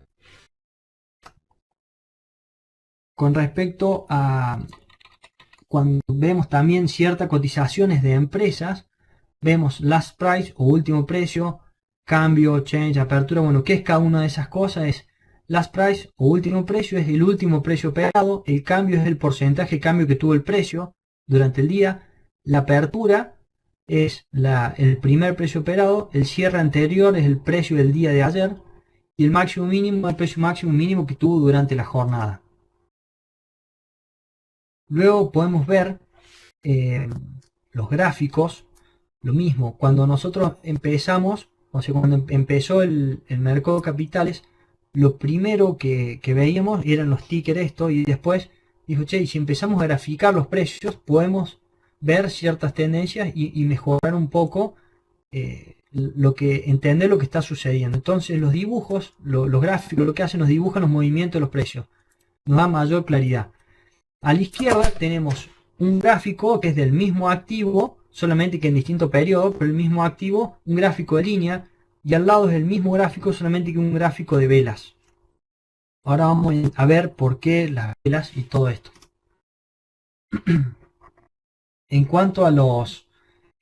Con respecto a cuando vemos también ciertas cotizaciones de empresas, vemos last price o último precio, cambio, change, apertura. Bueno, ¿qué es cada una de esas cosas? Es last price o último precio, es el último precio operado, el cambio es el porcentaje de cambio que tuvo el precio durante el día, la apertura es el primer precio operado, el cierre anterior es el precio del día de ayer y el máximo mínimo, el precio máximo mínimo que tuvo durante la jornada. Luego podemos ver los gráficos, lo mismo, cuando nosotros empezamos, o sea, cuando empezó el mercado de capitales, lo primero que veíamos eran los tickers esto y después dijo, che, y si empezamos a graficar los precios, podemos ver ciertas tendencias y mejorar un poco entender lo que está sucediendo. Entonces los dibujos, los gráficos, lo que hacen, nos dibujan los movimientos de los precios, nos da mayor claridad. A la izquierda tenemos un gráfico que es del mismo activo, solamente que en distinto periodo, pero el mismo activo, un gráfico de línea, y al lado es el mismo gráfico, solamente que un gráfico de velas. Ahora vamos a ver por qué las velas y todo esto. En cuanto a los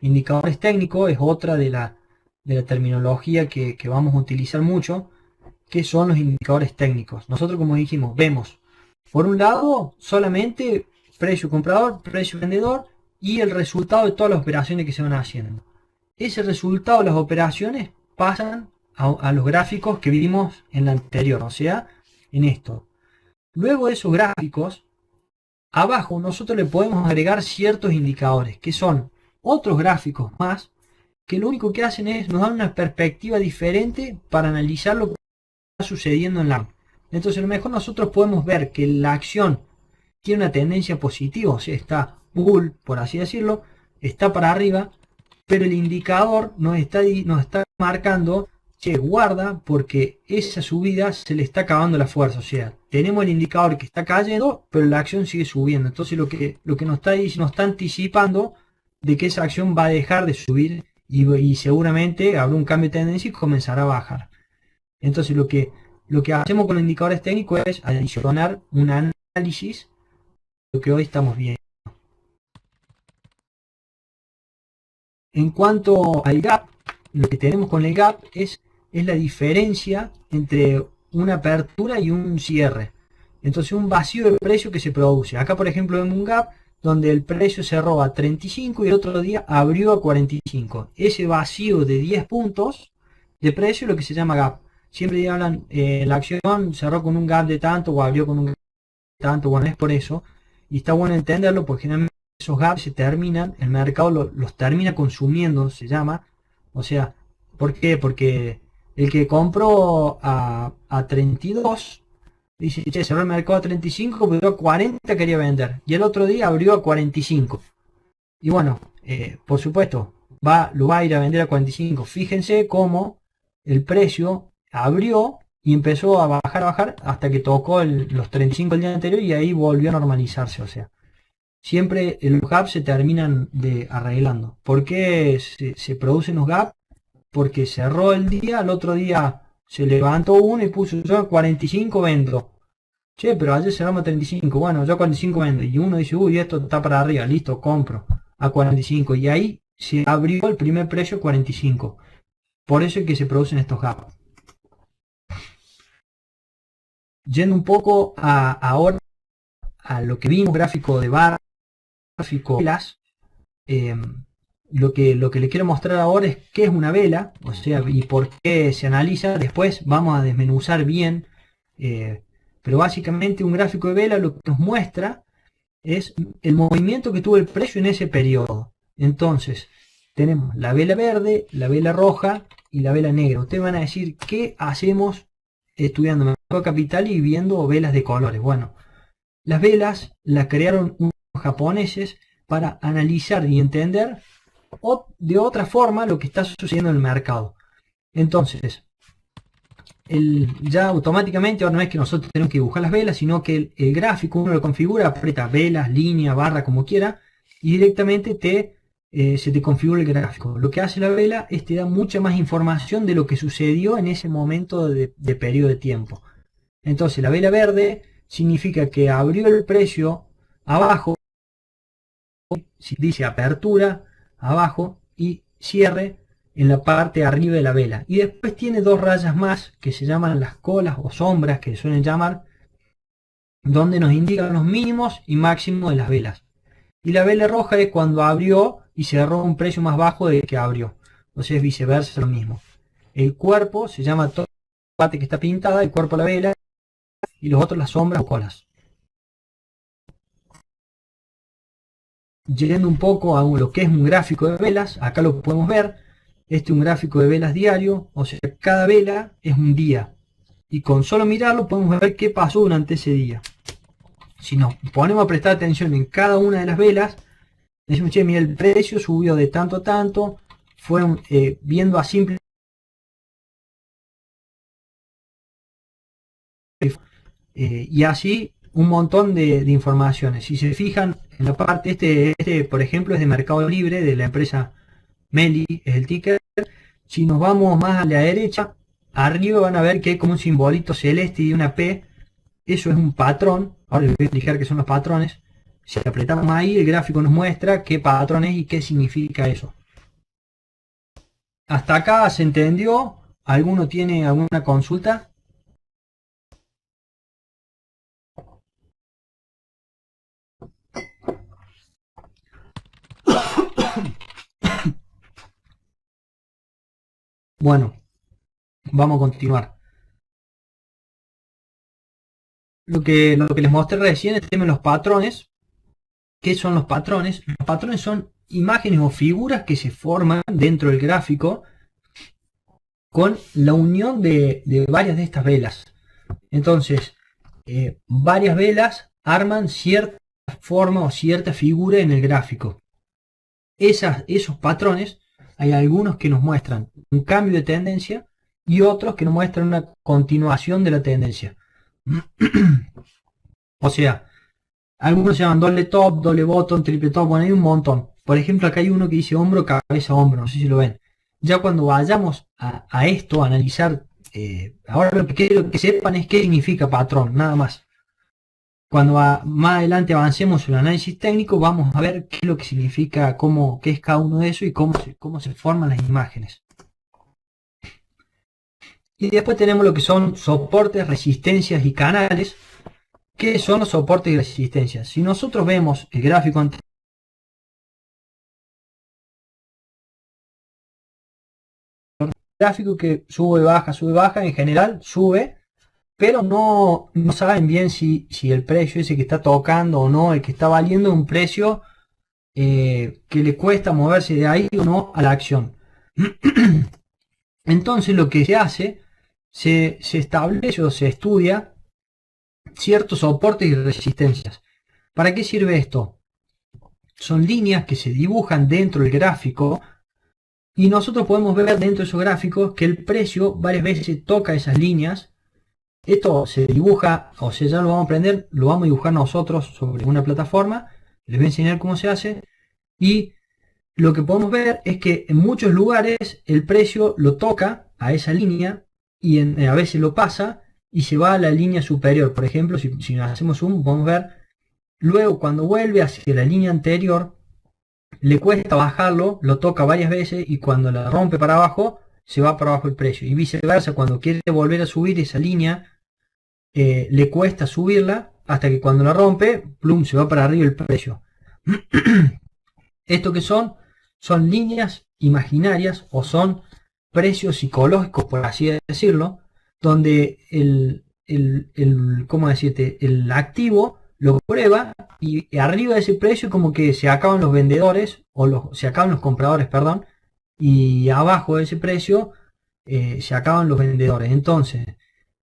indicadores técnicos, es otra de la terminología que vamos a utilizar mucho, que son los indicadores técnicos. Nosotros, como dijimos, vemos por un lado solamente precio comprador, precio vendedor y el resultado de todas las operaciones que se van haciendo. Ese resultado de las operaciones pasan a los gráficos que vimos en la anterior, o sea, en esto. Luego de esos gráficos, abajo nosotros le podemos agregar ciertos indicadores, que son otros gráficos más, que lo único que hacen es nos dan una perspectiva diferente para analizar lo que está sucediendo en la acción. Entonces a lo mejor nosotros podemos ver que la acción tiene una tendencia positiva, o sea, está bull, por así decirlo, está para arriba, pero el indicador nos está marcando, che, guarda, porque esa subida se le está acabando la fuerza, o sea, tenemos el indicador que está cayendo, pero la acción sigue subiendo. Entonces lo que nos está anticipando de que esa acción va a dejar de subir y seguramente habrá un cambio de tendencia y comenzará a bajar. Entonces lo que hacemos con los indicadores técnicos es adicionar un análisis de lo que hoy estamos viendo. En cuanto al gap, lo que tenemos con el gap es la diferencia entre una apertura y un cierre. Entonces un vacío de precio que se produce. Acá por ejemplo vemos un gap donde el precio cerró a 35 y el otro día abrió a 45. Ese vacío de 10 puntos de precio es lo que se llama gap. Siempre hablan, la acción cerró con un gap de tanto o abrió con un gap de tanto. Bueno, es por eso. Y está bueno entenderlo porque generalmente esos gaps se terminan, el mercado los termina consumiendo, se llama. O sea, ¿por qué? Porque el que compró a 32 dice, che, cerró el mercado a 35, pero a 40 quería vender. Y el otro día abrió a 45. Y bueno, por supuesto, lo va a ir a vender a 45. Fíjense cómo el precio abrió y empezó a bajar hasta que tocó los 35 el día anterior y ahí volvió a normalizarse. O sea, siempre los gaps se terminan arreglando. ¿Por qué se producen los gaps? Porque cerró el día, al otro día se levantó uno y puso yo a 45 vendo. Che, pero ayer cerramos a 35, bueno, yo a 45 vendo. Y uno dice, uy, esto está para arriba, listo, compro a 45. Y ahí se abrió el primer precio a 45. Por eso es que se producen estos gaps. Yendo un poco ahora a lo que vimos, gráfico de barra, gráfico de velas, lo que le quiero mostrar ahora es qué es una vela, o sea, y por qué se analiza. Después vamos a desmenuzar bien, pero básicamente un gráfico de vela lo que nos muestra es el movimiento que tuvo el precio en ese periodo. Entonces, tenemos la vela verde, la vela roja y la vela negra. Ustedes van a decir, ¿qué hacemos estudiando mercado capital y viendo velas de colores? Bueno, las velas las crearon unos japoneses para analizar y entender de otra forma lo que está sucediendo en el mercado. Entonces, ya automáticamente, ahora no es que nosotros tenemos que dibujar las velas, sino que el gráfico uno lo configura, aprieta velas, línea, barra, como quiera, y directamente se te configura el gráfico. Lo que hace la vela es te da mucha más información de lo que sucedió en ese momento de periodo de tiempo. Entonces la vela verde significa que abrió el precio abajo, si dice apertura abajo y cierre en la parte arriba de la vela. Y después tiene dos rayas más que se llaman las colas o sombras, que suelen llamar, donde nos indican los mínimos y máximos de las velas. Y la vela roja es cuando abrió y cerró un precio más bajo del que abrió. O sea, es viceversa lo mismo. El cuerpo se llama toda la parte que está pintada, el cuerpo de la vela, y los otros las sombras o colas. Yendo un poco a lo que es un gráfico de velas, acá lo podemos ver. Este es un gráfico de velas diario, o sea, cada vela es un día. Y con solo mirarlo podemos ver qué pasó durante ese día. Si nos ponemos a prestar atención en cada una de las velas, decimos, che, mira, el precio subió de tanto a tanto, fueron viendo a simple y así un montón de informaciones. Si se fijan en la parte, este por ejemplo es de Mercado Libre, de la empresa Meli, es el ticker. Si nos vamos más a la derecha, arriba van a ver que hay como un simbolito celeste y una P. Eso es un patrón. Ahora les voy a explicar qué son los patrones. Si apretamos ahí, el gráfico nos muestra qué patrón es y qué significa eso. ¿Hasta acá se entendió? ¿Alguno tiene alguna consulta? Bueno, Vamos a continuar. Lo que les mostré recién es el tema de los patrones. ¿Qué son los patrones? Los patrones son imágenes o figuras que se forman dentro del gráfico con la unión de varias de estas velas. Entonces, varias velas arman cierta forma o cierta figura en el gráfico. Esos patrones, hay algunos que nos muestran un cambio de tendencia y otros que nos muestran una continuación de la tendencia. O sea, algunos se llaman doble top, doble bottom, triple top, bueno, hay un montón. Por ejemplo, acá hay uno que dice hombro, cabeza, hombro, no sé si lo ven. Ya cuando vayamos a esto, a analizar, ahora lo que quiero que sepan es qué significa patrón, nada más. Cuando más adelante avancemos en el análisis técnico, vamos a ver qué es lo que significa, qué es cada uno de eso y cómo se forman las imágenes. Y después tenemos lo que son soportes, resistencias y canales. ¿Qué son los soportes y resistencias? Si nosotros vemos el gráfico anterior, gráfico que sube, baja, en general sube, pero no saben bien si el precio ese que está tocando o no, el que está valiendo un precio que le cuesta moverse de ahí o no a la acción. Entonces lo que se hace, se establece o se estudia ciertos soportes y resistencias. ¿Para qué sirve esto? Son líneas que se dibujan dentro del gráfico y nosotros podemos ver dentro de esos gráficos que el precio varias veces toca esas líneas. Esto se dibuja, o sea, ya lo vamos a aprender, lo vamos a dibujar nosotros sobre una plataforma. Les voy a enseñar cómo se hace. Y lo que podemos ver es que en muchos lugares el precio lo toca a esa línea y a veces lo pasa y se va a la línea superior. Por ejemplo, si nos hacemos zoom, podemos ver, luego cuando vuelve hacia la línea anterior, le cuesta bajarlo, lo toca varias veces y cuando la rompe para abajo, se va para abajo el precio. Y viceversa, cuando quiere volver a subir esa línea, le cuesta subirla hasta que cuando la rompe, plum, se va para arriba el precio. Esto que son líneas imaginarias o son precios psicológicos, por así decirlo, donde ¿cómo decirte? El activo lo prueba y arriba de ese precio como que se acaban los vendedores o se acaban los compradores, perdón, y abajo de ese precio se acaban los vendedores. Entonces,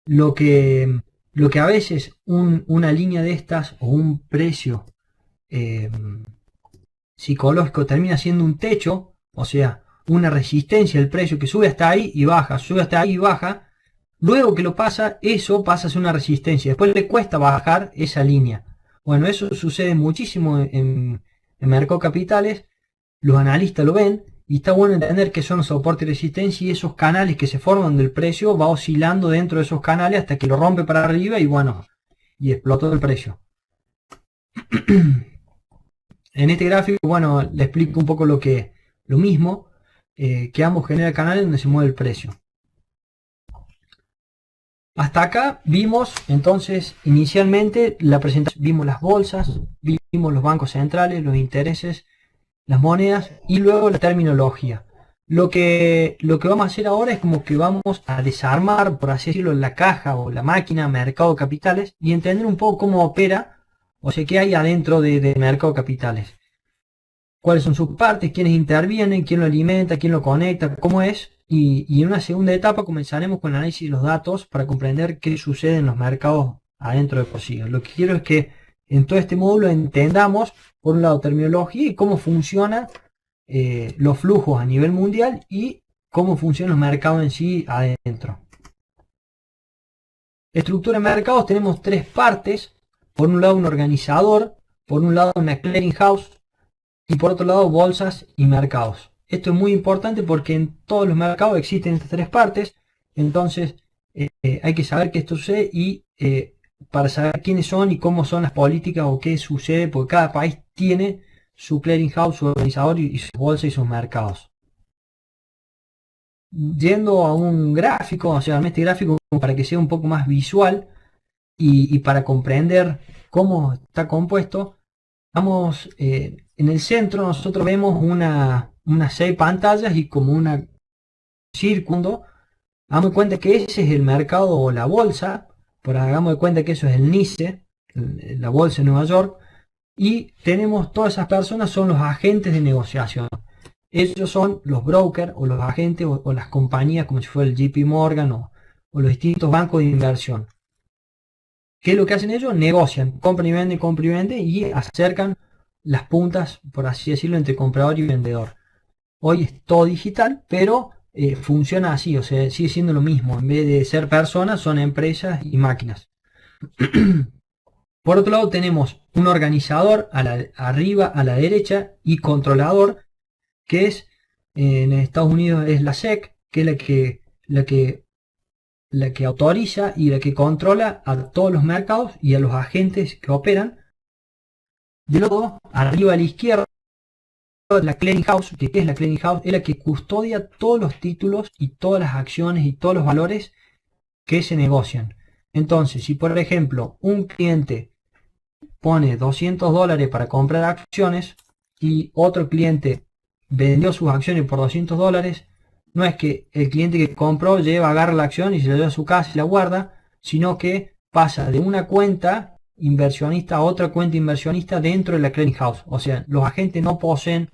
lo que, lo que a veces una línea de estas o un precio psicológico termina siendo un techo, o sea, una resistencia del precio que sube hasta ahí y baja, sube hasta ahí y baja. Luego que lo pasa, eso pasa a ser una resistencia. Después le cuesta bajar esa línea. Bueno, eso sucede muchísimo en mercado capitales. Los analistas lo ven y está bueno entender que son soporte y resistencia y esos canales que se forman del precio va oscilando dentro de esos canales hasta que lo rompe para arriba y bueno, y explotó el precio. En este gráfico, bueno, le explico un poco lo mismo, que ambos generan canales donde se mueve el precio. Hasta acá vimos entonces inicialmente la presentación, vimos las bolsas, vimos los bancos centrales, los intereses, las monedas y luego la terminología. Lo que vamos a hacer ahora es como que vamos a desarmar, por así decirlo, la caja o la máquina mercado de capitales y entender un poco cómo opera, o sea, qué hay adentro de mercado de capitales. Cuáles son sus partes, quiénes intervienen, quién lo alimenta, quién lo conecta, cómo es. Y en una segunda etapa comenzaremos con el análisis de los datos para comprender qué sucede en los mercados adentro de por sí. Lo que quiero es que en todo este módulo entendamos, por un lado, terminología y cómo funcionan los flujos a nivel mundial y cómo funcionan los mercados en sí adentro. Estructura de mercados, tenemos tres partes. Por un lado, un organizador, por un lado, una clearing house y por otro lado, bolsas y mercados. Esto es muy importante porque en todos los mercados existen estas tres partes. Entonces hay que saber que esto sucede y para saber quiénes son y cómo son las políticas o qué sucede, porque cada país tiene su clearing house, su organizador y sus bolsas y sus mercados. Yendo a un gráfico, o sea, este gráfico para que sea un poco más visual y para comprender cómo está compuesto, vamos en el centro nosotros vemos unas 6 pantallas y como un círculo Hagamos de cuenta que ese es el mercado o la bolsa, pero hagamos de cuenta que eso es el NYSE, la bolsa de Nueva York, y tenemos todas esas personas son los agentes de negociación. Ellos son los brokers o los agentes o las compañías como si fuera el JP Morgan o los distintos bancos de inversión. ¿Qué es lo que hacen ellos? Negocian, compran y venden y acercan las puntas, por así decirlo, entre comprador y vendedor. Hoy es todo digital, pero funciona así, o sea, sigue siendo lo mismo. En vez de ser personas, son empresas y máquinas. Por otro lado, tenemos un organizador arriba a la derecha y controlador, que es en Estados Unidos es la SEC, que es la que autoriza y la que controla a todos los mercados y a los agentes que operan. De luego, arriba a la izquierda, la clearing house, que ¿qué es la clearing house? Es la que custodia todos los títulos y todas las acciones y todos los valores que se negocian. Entonces, si por ejemplo un cliente pone $200 para comprar acciones y otro cliente vendió sus acciones por $200, no es que el cliente que compró lleva, agarra la acción y se la lleva a su casa y la guarda, sino que pasa de una cuenta inversionista a otra cuenta inversionista dentro de la clearing house. O sea, los agentes no poseen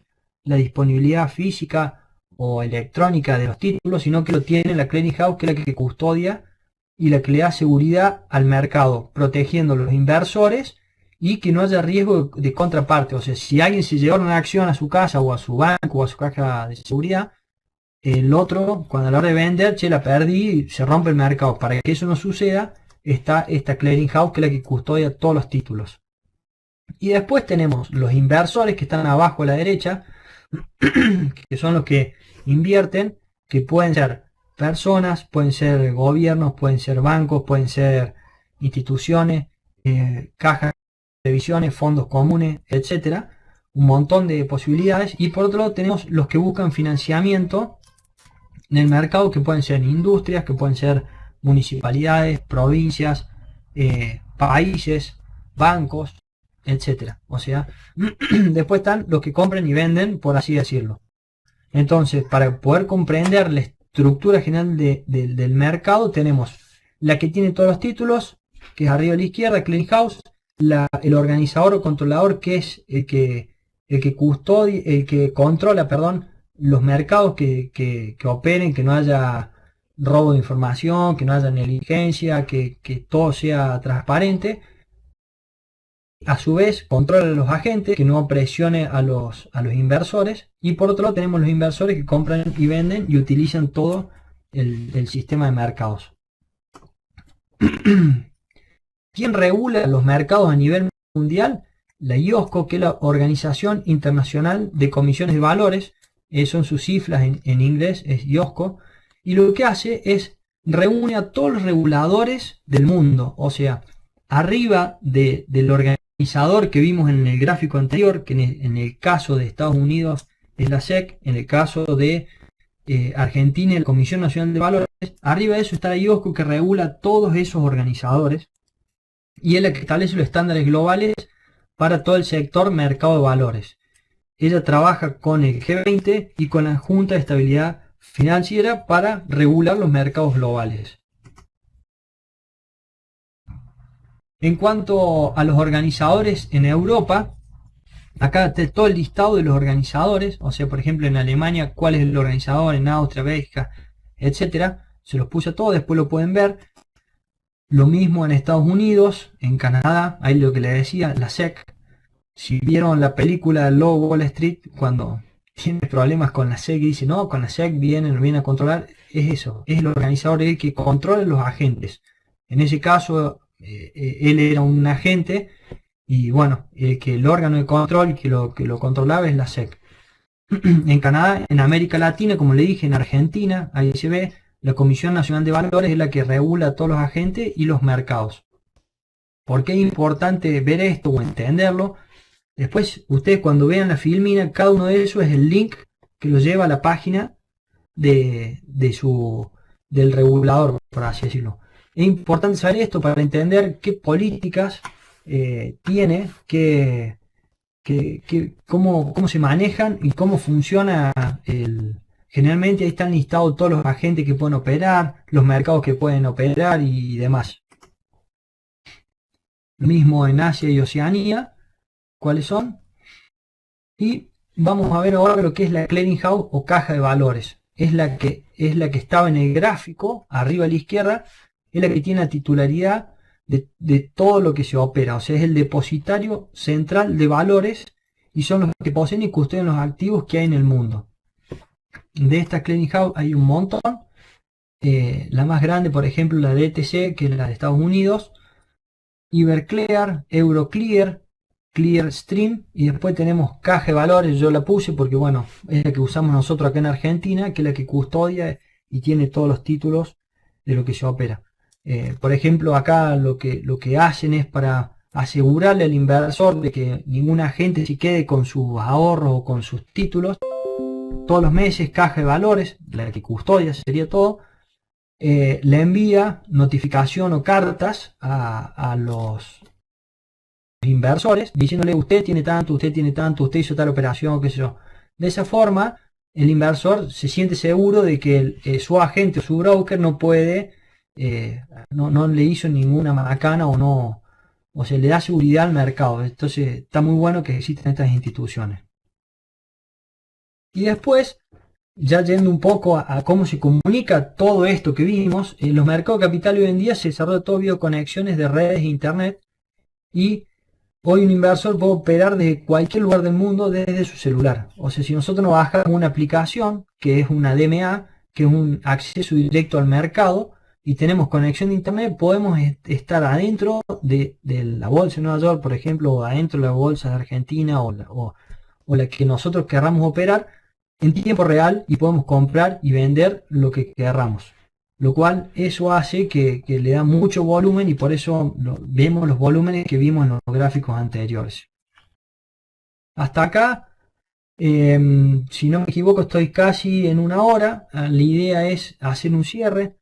la disponibilidad física o electrónica de los títulos, sino que lo tiene la clearing house, que es la que custodia y la que le da seguridad al mercado, protegiendo a los inversores y que no haya riesgo de contraparte. O sea, si alguien se lleva una acción a su casa o a su banco o a su caja de seguridad, el otro, cuando a la hora de vender, la perdí, se rompe el mercado. Para que eso no suceda, está esta clearing house, que es la que custodia todos los títulos. Y después tenemos los inversores que están abajo a la derecha, que son los que invierten, que pueden ser personas, pueden ser gobiernos, pueden ser bancos, pueden ser instituciones, cajas de televisiones, fondos comunes, etcétera. Un montón de posibilidades. Y por otro lado tenemos los que buscan financiamiento en el mercado, que pueden ser industrias, que pueden ser municipalidades, provincias, países, bancos, etcétera. O sea, después están los que compran y venden, por así decirlo. Entonces, para poder comprender la estructura general del mercado, tenemos la que tiene todos los títulos, que es arriba a la izquierda, clearing house, el organizador o controlador, que es el que custodia, el que controla, perdón, los mercados que operen, que no haya robo de información, que no haya negligencia, que todo sea transparente. A su vez, controla a los agentes, que no presione a los inversores. Y por otro lado tenemos los inversores que compran y venden y utilizan todo el sistema de mercados. ¿Quién regula los mercados a nivel mundial? La IOSCO, que es la Organización Internacional de Comisiones de Valores. Son sus siglas en inglés, es IOSCO. Y lo que hace es reúne a todos los reguladores del mundo. O sea, arriba del organizador que vimos en el gráfico anterior, que en el caso de Estados Unidos es la SEC, en el caso de Argentina, la Comisión Nacional de Valores, arriba de eso está la IOSCO, que regula todos esos organizadores y es la que establece los estándares globales para todo el sector mercado de valores. Ella trabaja con el G20 y con la Junta de Estabilidad Financiera para regular los mercados globales. En cuanto a los organizadores en Europa, acá está todo el listado de los organizadores, o sea, por ejemplo en Alemania cuál es el organizador, en Austria, Bélgica, etcétera. Se los puse a todos, después lo pueden ver. Lo mismo en Estados Unidos, en Canadá, ahí lo que les decía, la SEC. Si vieron la película Lobo Wall Street, cuando tiene problemas con la SEC y dice, no, con la SEC vienen a controlar, es eso, es el organizador el que controla los agentes. En ese caso, él era un agente y bueno, el órgano de control que lo controlaba es la SEC. En Canadá, en América Latina, como le dije, en Argentina, ahí se ve, la Comisión Nacional de Valores es la que regula a todos los agentes y los mercados. ¿Por qué es importante ver esto o entenderlo? Después, ustedes cuando vean la filmina, cada uno de esos es el link que los lleva a la página del regulador, por así decirlo. Es importante saber esto para entender qué políticas tiene, cómo se manejan y cómo funciona Generalmente ahí están listados todos los agentes que pueden operar, los mercados que pueden operar y demás. Lo mismo en Asia y Oceanía, cuáles son. Y vamos a ver ahora lo que es la clearinghouse o caja de valores. Es la que estaba en el gráfico, arriba a la izquierda, es la que tiene la titularidad de todo lo que se opera. O sea, es el depositario central de valores y son los que poseen y custodian los activos que hay en el mundo. De estas clearinghouse hay un montón. La más grande, por ejemplo, la de ETC, que es la de Estados Unidos, Iberclear, Euroclear, Clearstream, y después tenemos caja de valores. Yo la puse porque bueno, es la que usamos nosotros acá en Argentina, que es la que custodia y tiene todos los títulos de lo que se opera. Por ejemplo, acá lo que hacen es para asegurarle al inversor de que ningún agente se quede con sus ahorros o con sus títulos. Todos los meses caja de valores, la que custodia sería todo, le envía notificación o cartas a los inversores diciéndole usted tiene tanto, usted hizo tal operación, qué sé yo. De esa forma el inversor se siente seguro de que su agente o su broker no puede, no le hizo ninguna macana o se le da seguridad al mercado. Entonces está muy bueno que existen estas instituciones. Y después, ya yendo un poco a cómo se comunica todo esto que vimos, los mercados de capital hoy en día se desarrolla todo videoconexiones de redes e internet, y hoy un inversor puede operar desde cualquier lugar del mundo desde su celular. O sea, si nosotros nos bajamos una aplicación que es una DMA, que es un acceso directo al mercado, y tenemos conexión de internet, podemos estar adentro de la bolsa de Nueva York, por ejemplo, o adentro de la bolsa de Argentina o la que nosotros querramos operar en tiempo real, y podemos comprar y vender lo que querramos. Lo cual eso hace que le da mucho volumen, y por eso vemos los volúmenes que vimos en los gráficos anteriores. Hasta acá, si no me equivoco, estoy casi en una hora. La idea es hacer un cierre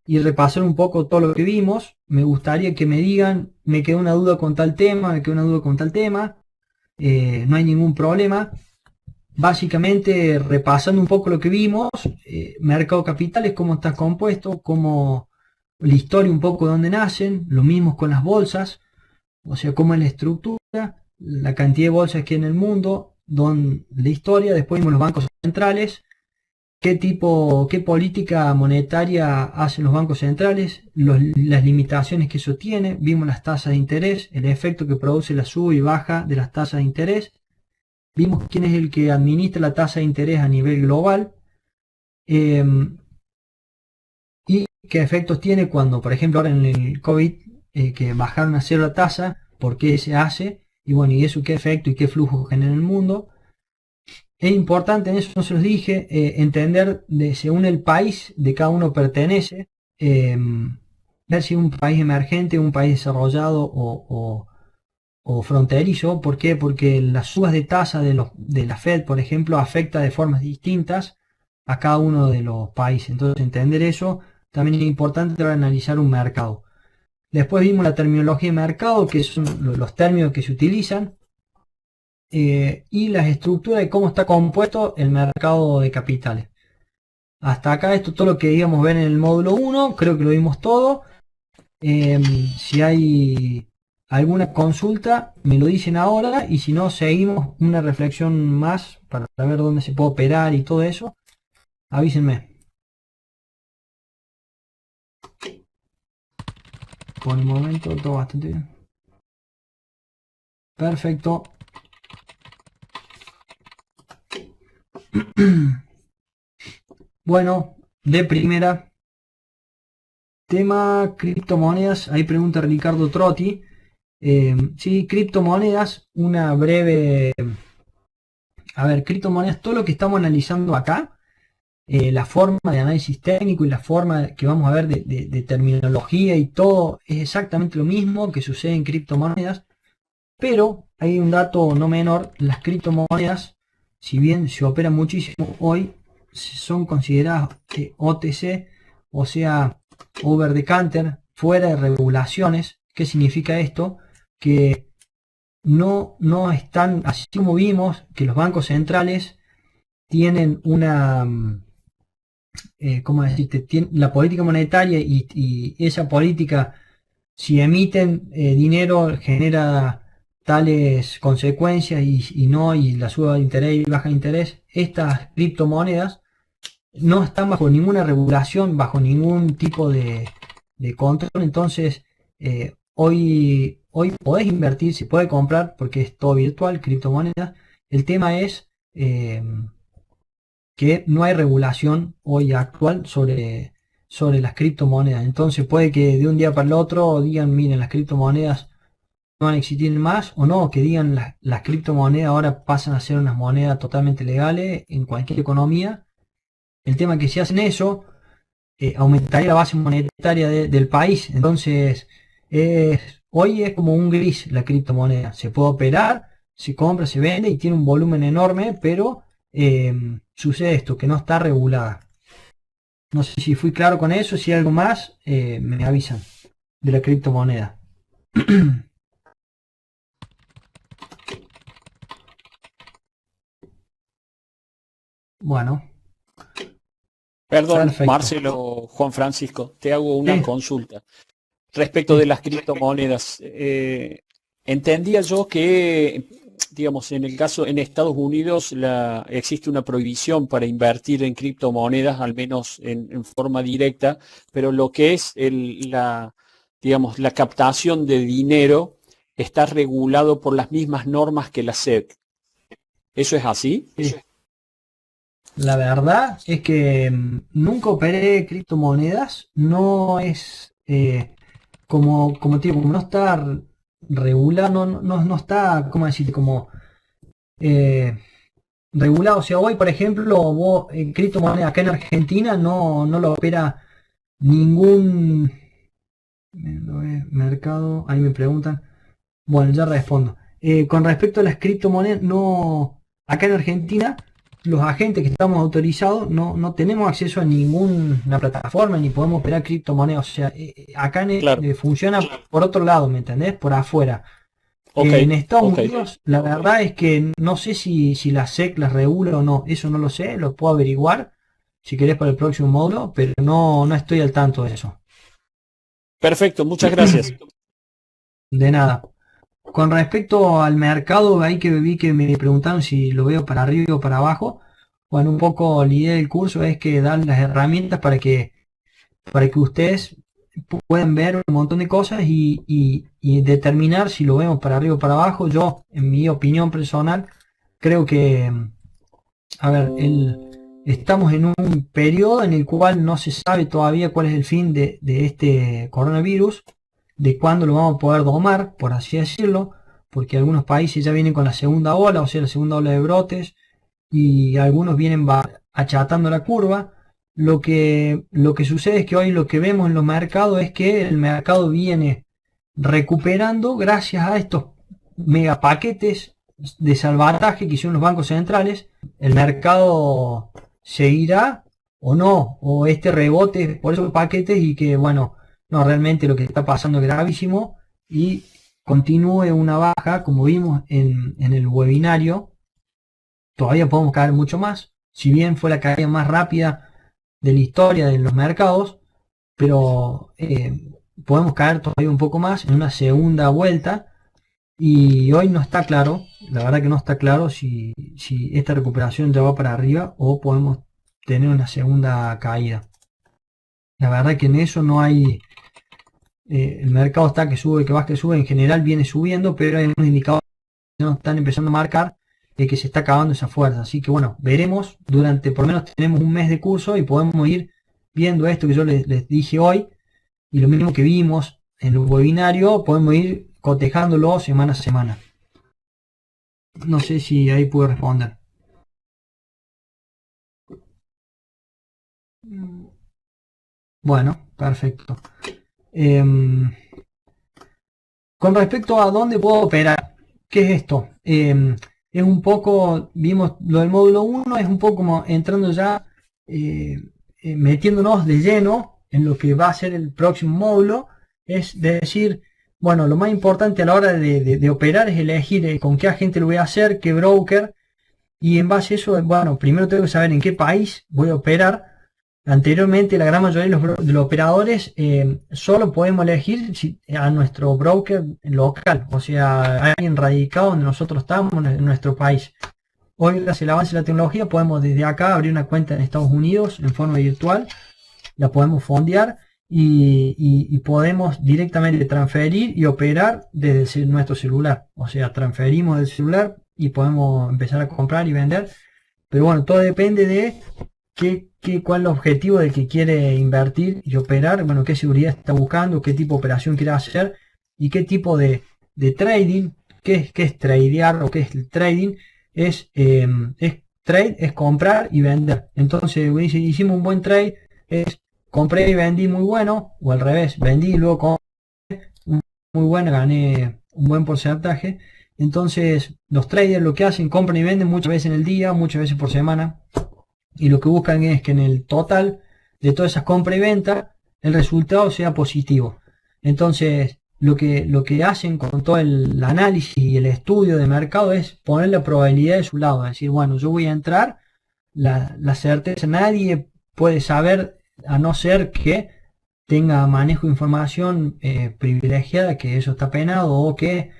y repasar un poco todo lo que vimos. Me gustaría que me digan, me quedó una duda con tal tema, me quedó una duda con tal tema. No hay ningún problema. Básicamente, repasando un poco lo que vimos, mercado de capitales, cómo está compuesto, cómo la historia un poco de dónde nacen, lo mismo con las bolsas, o sea, cómo es la estructura, la cantidad de bolsas que hay en el mundo, la historia. Después vimos los bancos centrales, qué política monetaria hacen los bancos centrales, las limitaciones que eso tiene. Vimos las tasas de interés, el efecto que produce la sub y baja de las tasas de interés. Vimos quién es el que administra la tasa de interés a nivel global, y qué efectos tiene cuando, por ejemplo, ahora en el COVID, que bajaron a cero la tasa, por qué se hace, y bueno, y eso qué efecto y qué flujo genera en el mundo. Es importante, en eso no se los dije, entender según el país de cada uno pertenece, ver si es un país emergente, un país desarrollado o fronterizo. ¿Por qué? Porque las subas de tasa de la Fed, por ejemplo, afecta de formas distintas a cada uno de los países. Entonces, entender eso también es importante para analizar un mercado. Después vimos la terminología de mercado, que son los términos que se utilizan, y las estructuras de cómo está compuesto el mercado de capitales. Hasta acá esto es todo lo que íbamos a ver en el módulo 1, creo que lo vimos todo. Si hay alguna consulta me lo dicen ahora, y si no, seguimos una reflexión más para ver dónde se puede operar y todo eso. Avísenme. Por el momento todo bastante bien. Perfecto. Bueno, de primera, tema criptomonedas. Ahí pregunta Ricardo Trotti. Sí, criptomonedas, una breve... A ver, criptomonedas, todo lo que estamos analizando acá, la forma de análisis técnico y la forma que vamos a ver de terminología y todo, es exactamente lo mismo que sucede en criptomonedas. Pero hay un dato no menor: las criptomonedas, si bien se operan muchísimo hoy, son consideradas OTC, o sea, over the counter, fuera de regulaciones. ¿Qué significa esto? Que no están, así como vimos que los bancos centrales tienen una ¿cómo decirte? La política monetaria y esa política, si emiten dinero, genera tales consecuencias y la suba de interés y baja de interés. Estas criptomonedas no están bajo ninguna regulación, bajo ningún tipo de control. Entonces, hoy podés invertir, se puede comprar porque es todo virtual, criptomonedas. El tema es que no hay regulación hoy actual sobre las criptomonedas. Entonces puede que de un día para el otro digan, miren, las criptomonedas no van a existir más, o no, que digan las criptomonedas ahora pasan a ser unas monedas totalmente legales en cualquier economía. El tema es que si hacen eso, aumentaría la base monetaria del país. Entonces, hoy es como un gris la criptomoneda. Se puede operar, se compra, se vende y tiene un volumen enorme, pero sucede esto, que no está regulada. No sé si fui claro con eso, si hay algo más, me avisan de la criptomoneda. Bueno, Perdón, perfecto. Marcelo, Juan Francisco, te hago una Sí, consulta. Respecto de sí, las criptomonedas, entendía yo que, digamos, en el caso en Estados Unidos existe una prohibición para invertir en criptomonedas, al menos en forma directa, pero lo que es digamos, la captación de dinero está regulado por las mismas normas que la SEC. ¿Eso es así? sí. La verdad es que nunca operé criptomonedas, no es como te digo, como no está regulado, no está, ¿cómo decirte? Como eh, regulado. O sea, hoy, por ejemplo, vos en criptomonedas acá en Argentina no lo opera ningún mercado. Ahí me preguntan. Bueno, ya respondo. Con respecto a las criptomonedas, no, acá en Argentina, los agentes que estamos autorizados no tenemos acceso a ninguna plataforma ni podemos operar criptomonedas. O sea, acá Claro. funciona por otro lado, ¿me entendés? Por afuera. Ok, En Estados ok. Unidos, la verdad es que no sé si la SEC las regula o no. Eso no lo sé, lo puedo averiguar si querés para el próximo módulo, pero no estoy al tanto de eso. Perfecto, muchas gracias. De nada. Con respecto al mercado, ahí que vi que me preguntaron si lo veo para arriba o para abajo. Bueno, un poco la idea del curso es que dan las herramientas para que ustedes puedan ver un montón de cosas y determinar si lo vemos para arriba o para abajo. Yo, en mi opinión personal, creo que, a ver, estamos en un periodo en el cual no se sabe todavía cuál es el fin de este coronavirus, de cuándo lo vamos a poder domar, por así decirlo, porque algunos países ya vienen con la segunda ola, o sea, la segunda ola de brotes, y algunos vienen achatando la curva. Lo que sucede es que hoy lo que vemos en los mercados es que el mercado viene recuperando gracias a estos megapaquetes de salvataje que hicieron los bancos centrales. El mercado seguirá o no, o este rebote por esos paquetes y que, bueno, no, realmente lo que está pasando es gravísimo y continúe una baja, como vimos en el webinario. Todavía podemos caer mucho más, si bien fue la caída más rápida de la historia de los mercados, pero podemos caer todavía un poco más en una segunda vuelta y hoy no está claro, la verdad que no está claro si esta recuperación ya va para arriba o podemos tener una segunda caída. La verdad que en eso no hay, el mercado está que sube, que baja, que sube, en general viene subiendo, pero hay unos indicadores que nos están empezando a marcar de que se está acabando esa fuerza. Así que bueno, veremos, durante por lo menos tenemos un mes de curso y podemos ir viendo esto que yo les dije hoy y lo mismo que vimos en el webinario, podemos ir cotejándolo semana a semana. No sé si ahí pude responder. Bueno, perfecto. Con respecto a dónde puedo operar, ¿qué es esto? Es un poco, vimos lo del módulo 1, es un poco como entrando ya, metiéndonos de lleno en lo que va a ser el próximo módulo, es decir, bueno, lo más importante a la hora de operar es elegir con qué agente lo voy a hacer, qué broker, y en base a eso, bueno, primero tengo que saber en qué país voy a operar, Anteriormente, la gran mayoría de los operadores solo podemos elegir a nuestro broker local, o sea, alguien radicado donde nosotros estamos, en nuestro país. Hoy, gracias al avance de la tecnología, podemos desde acá abrir una cuenta en Estados Unidos en forma virtual, la podemos fondear y podemos directamente transferir y operar desde nuestro celular. O sea, transferimos del celular y podemos empezar a comprar y vender. Pero bueno, todo depende de cuál es el objetivo del que quiere invertir y operar, bueno, qué seguridad está buscando, qué tipo de operación quiere hacer y qué tipo de trading, qué es tradear o qué es el trading. Trade es comprar y vender. Entonces hicimos un buen trade, es compré y vendí muy bueno, o al revés, vendí y luego compré muy bueno, gané un buen porcentaje. Entonces los traders lo que hacen, compran y venden muchas veces en el día, muchas veces por semana, y lo que buscan es que en el total de todas esas compras y ventas el resultado sea positivo. Entonces lo que hacen con todo el análisis y el estudio de mercado es poner la probabilidad de su lado, es decir, bueno, yo voy a entrar, la certeza, nadie puede saber a no ser que tenga manejo de información privilegiada, que eso está penado, o que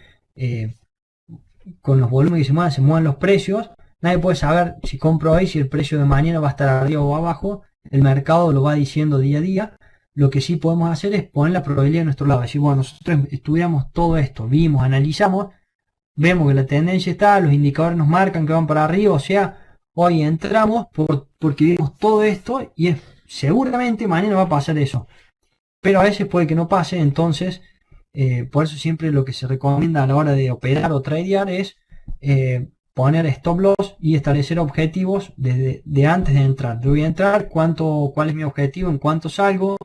con los volúmenes que se muevan los precios, nadie puede saber si compro hoy, si el precio de mañana va a estar arriba o abajo, el mercado lo va diciendo día a día. Lo que sí podemos hacer es poner la probabilidad de nuestro lado, decir, bueno, nosotros estudiamos todo esto, vimos, analizamos, vemos que la tendencia está, los indicadores nos marcan que van para arriba, o sea, hoy entramos porque vimos todo esto y seguramente mañana va a pasar eso. Pero a veces puede que no pase, entonces por eso siempre lo que se recomienda a la hora de operar o tradear es poner stop loss y establecer objetivos de antes de entrar. Yo voy a entrar, cuál es mi objetivo, en cuánto salgo,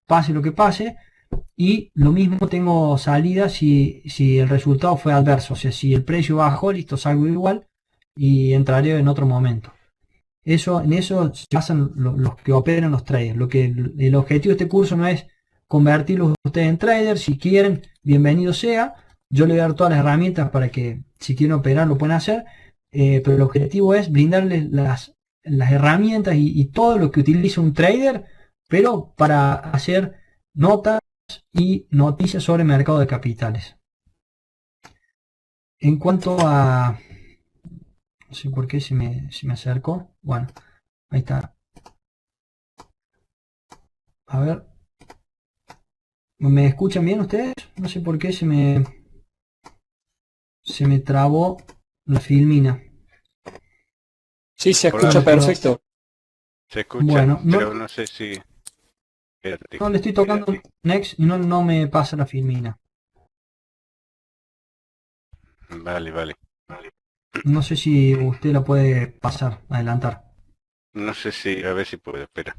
pase lo que pase. Y lo mismo tengo salida si el resultado fue adverso. O sea, si el precio bajó, listo, salgo igual y entraré en otro momento. En eso se basan los que operan los traders. El objetivo de este curso no es convertirlos ustedes en traders. Si quieren, bienvenido sea. Yo les voy a dar todas las herramientas para que si quieren operar lo puedan hacer. Pero el objetivo es brindarles las herramientas y todo lo que utiliza un trader, pero para hacer notas y noticias sobre mercado de capitales. En cuanto a... No sé por qué se me acercó. Bueno, ahí está. A ver. ¿Me escuchan bien ustedes? No sé por qué se me trabó la filmina. Sí, se escucha perfecto. Se escucha, bueno, pero no sé si... Espérate, no le estoy tocando next y no me pasa la filmina. Vale. No sé si usted la puede pasar, adelantar. No sé si, a ver si puedo, espera.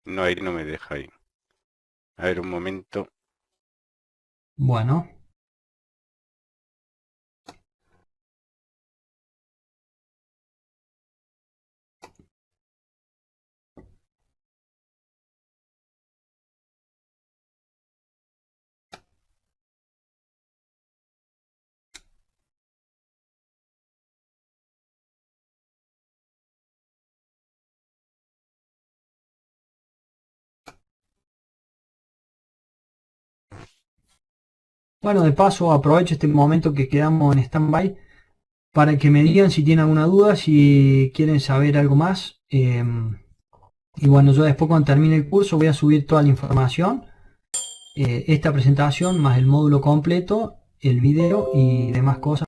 No, ahí no me deja ahí. A ver, un momento. Bueno. Bueno, de paso aprovecho este momento que quedamos en stand-by para que me digan si tienen alguna duda, si quieren saber algo más. Y bueno, yo después cuando termine el curso voy a subir toda la información, esta presentación más el módulo completo, el video y demás cosas.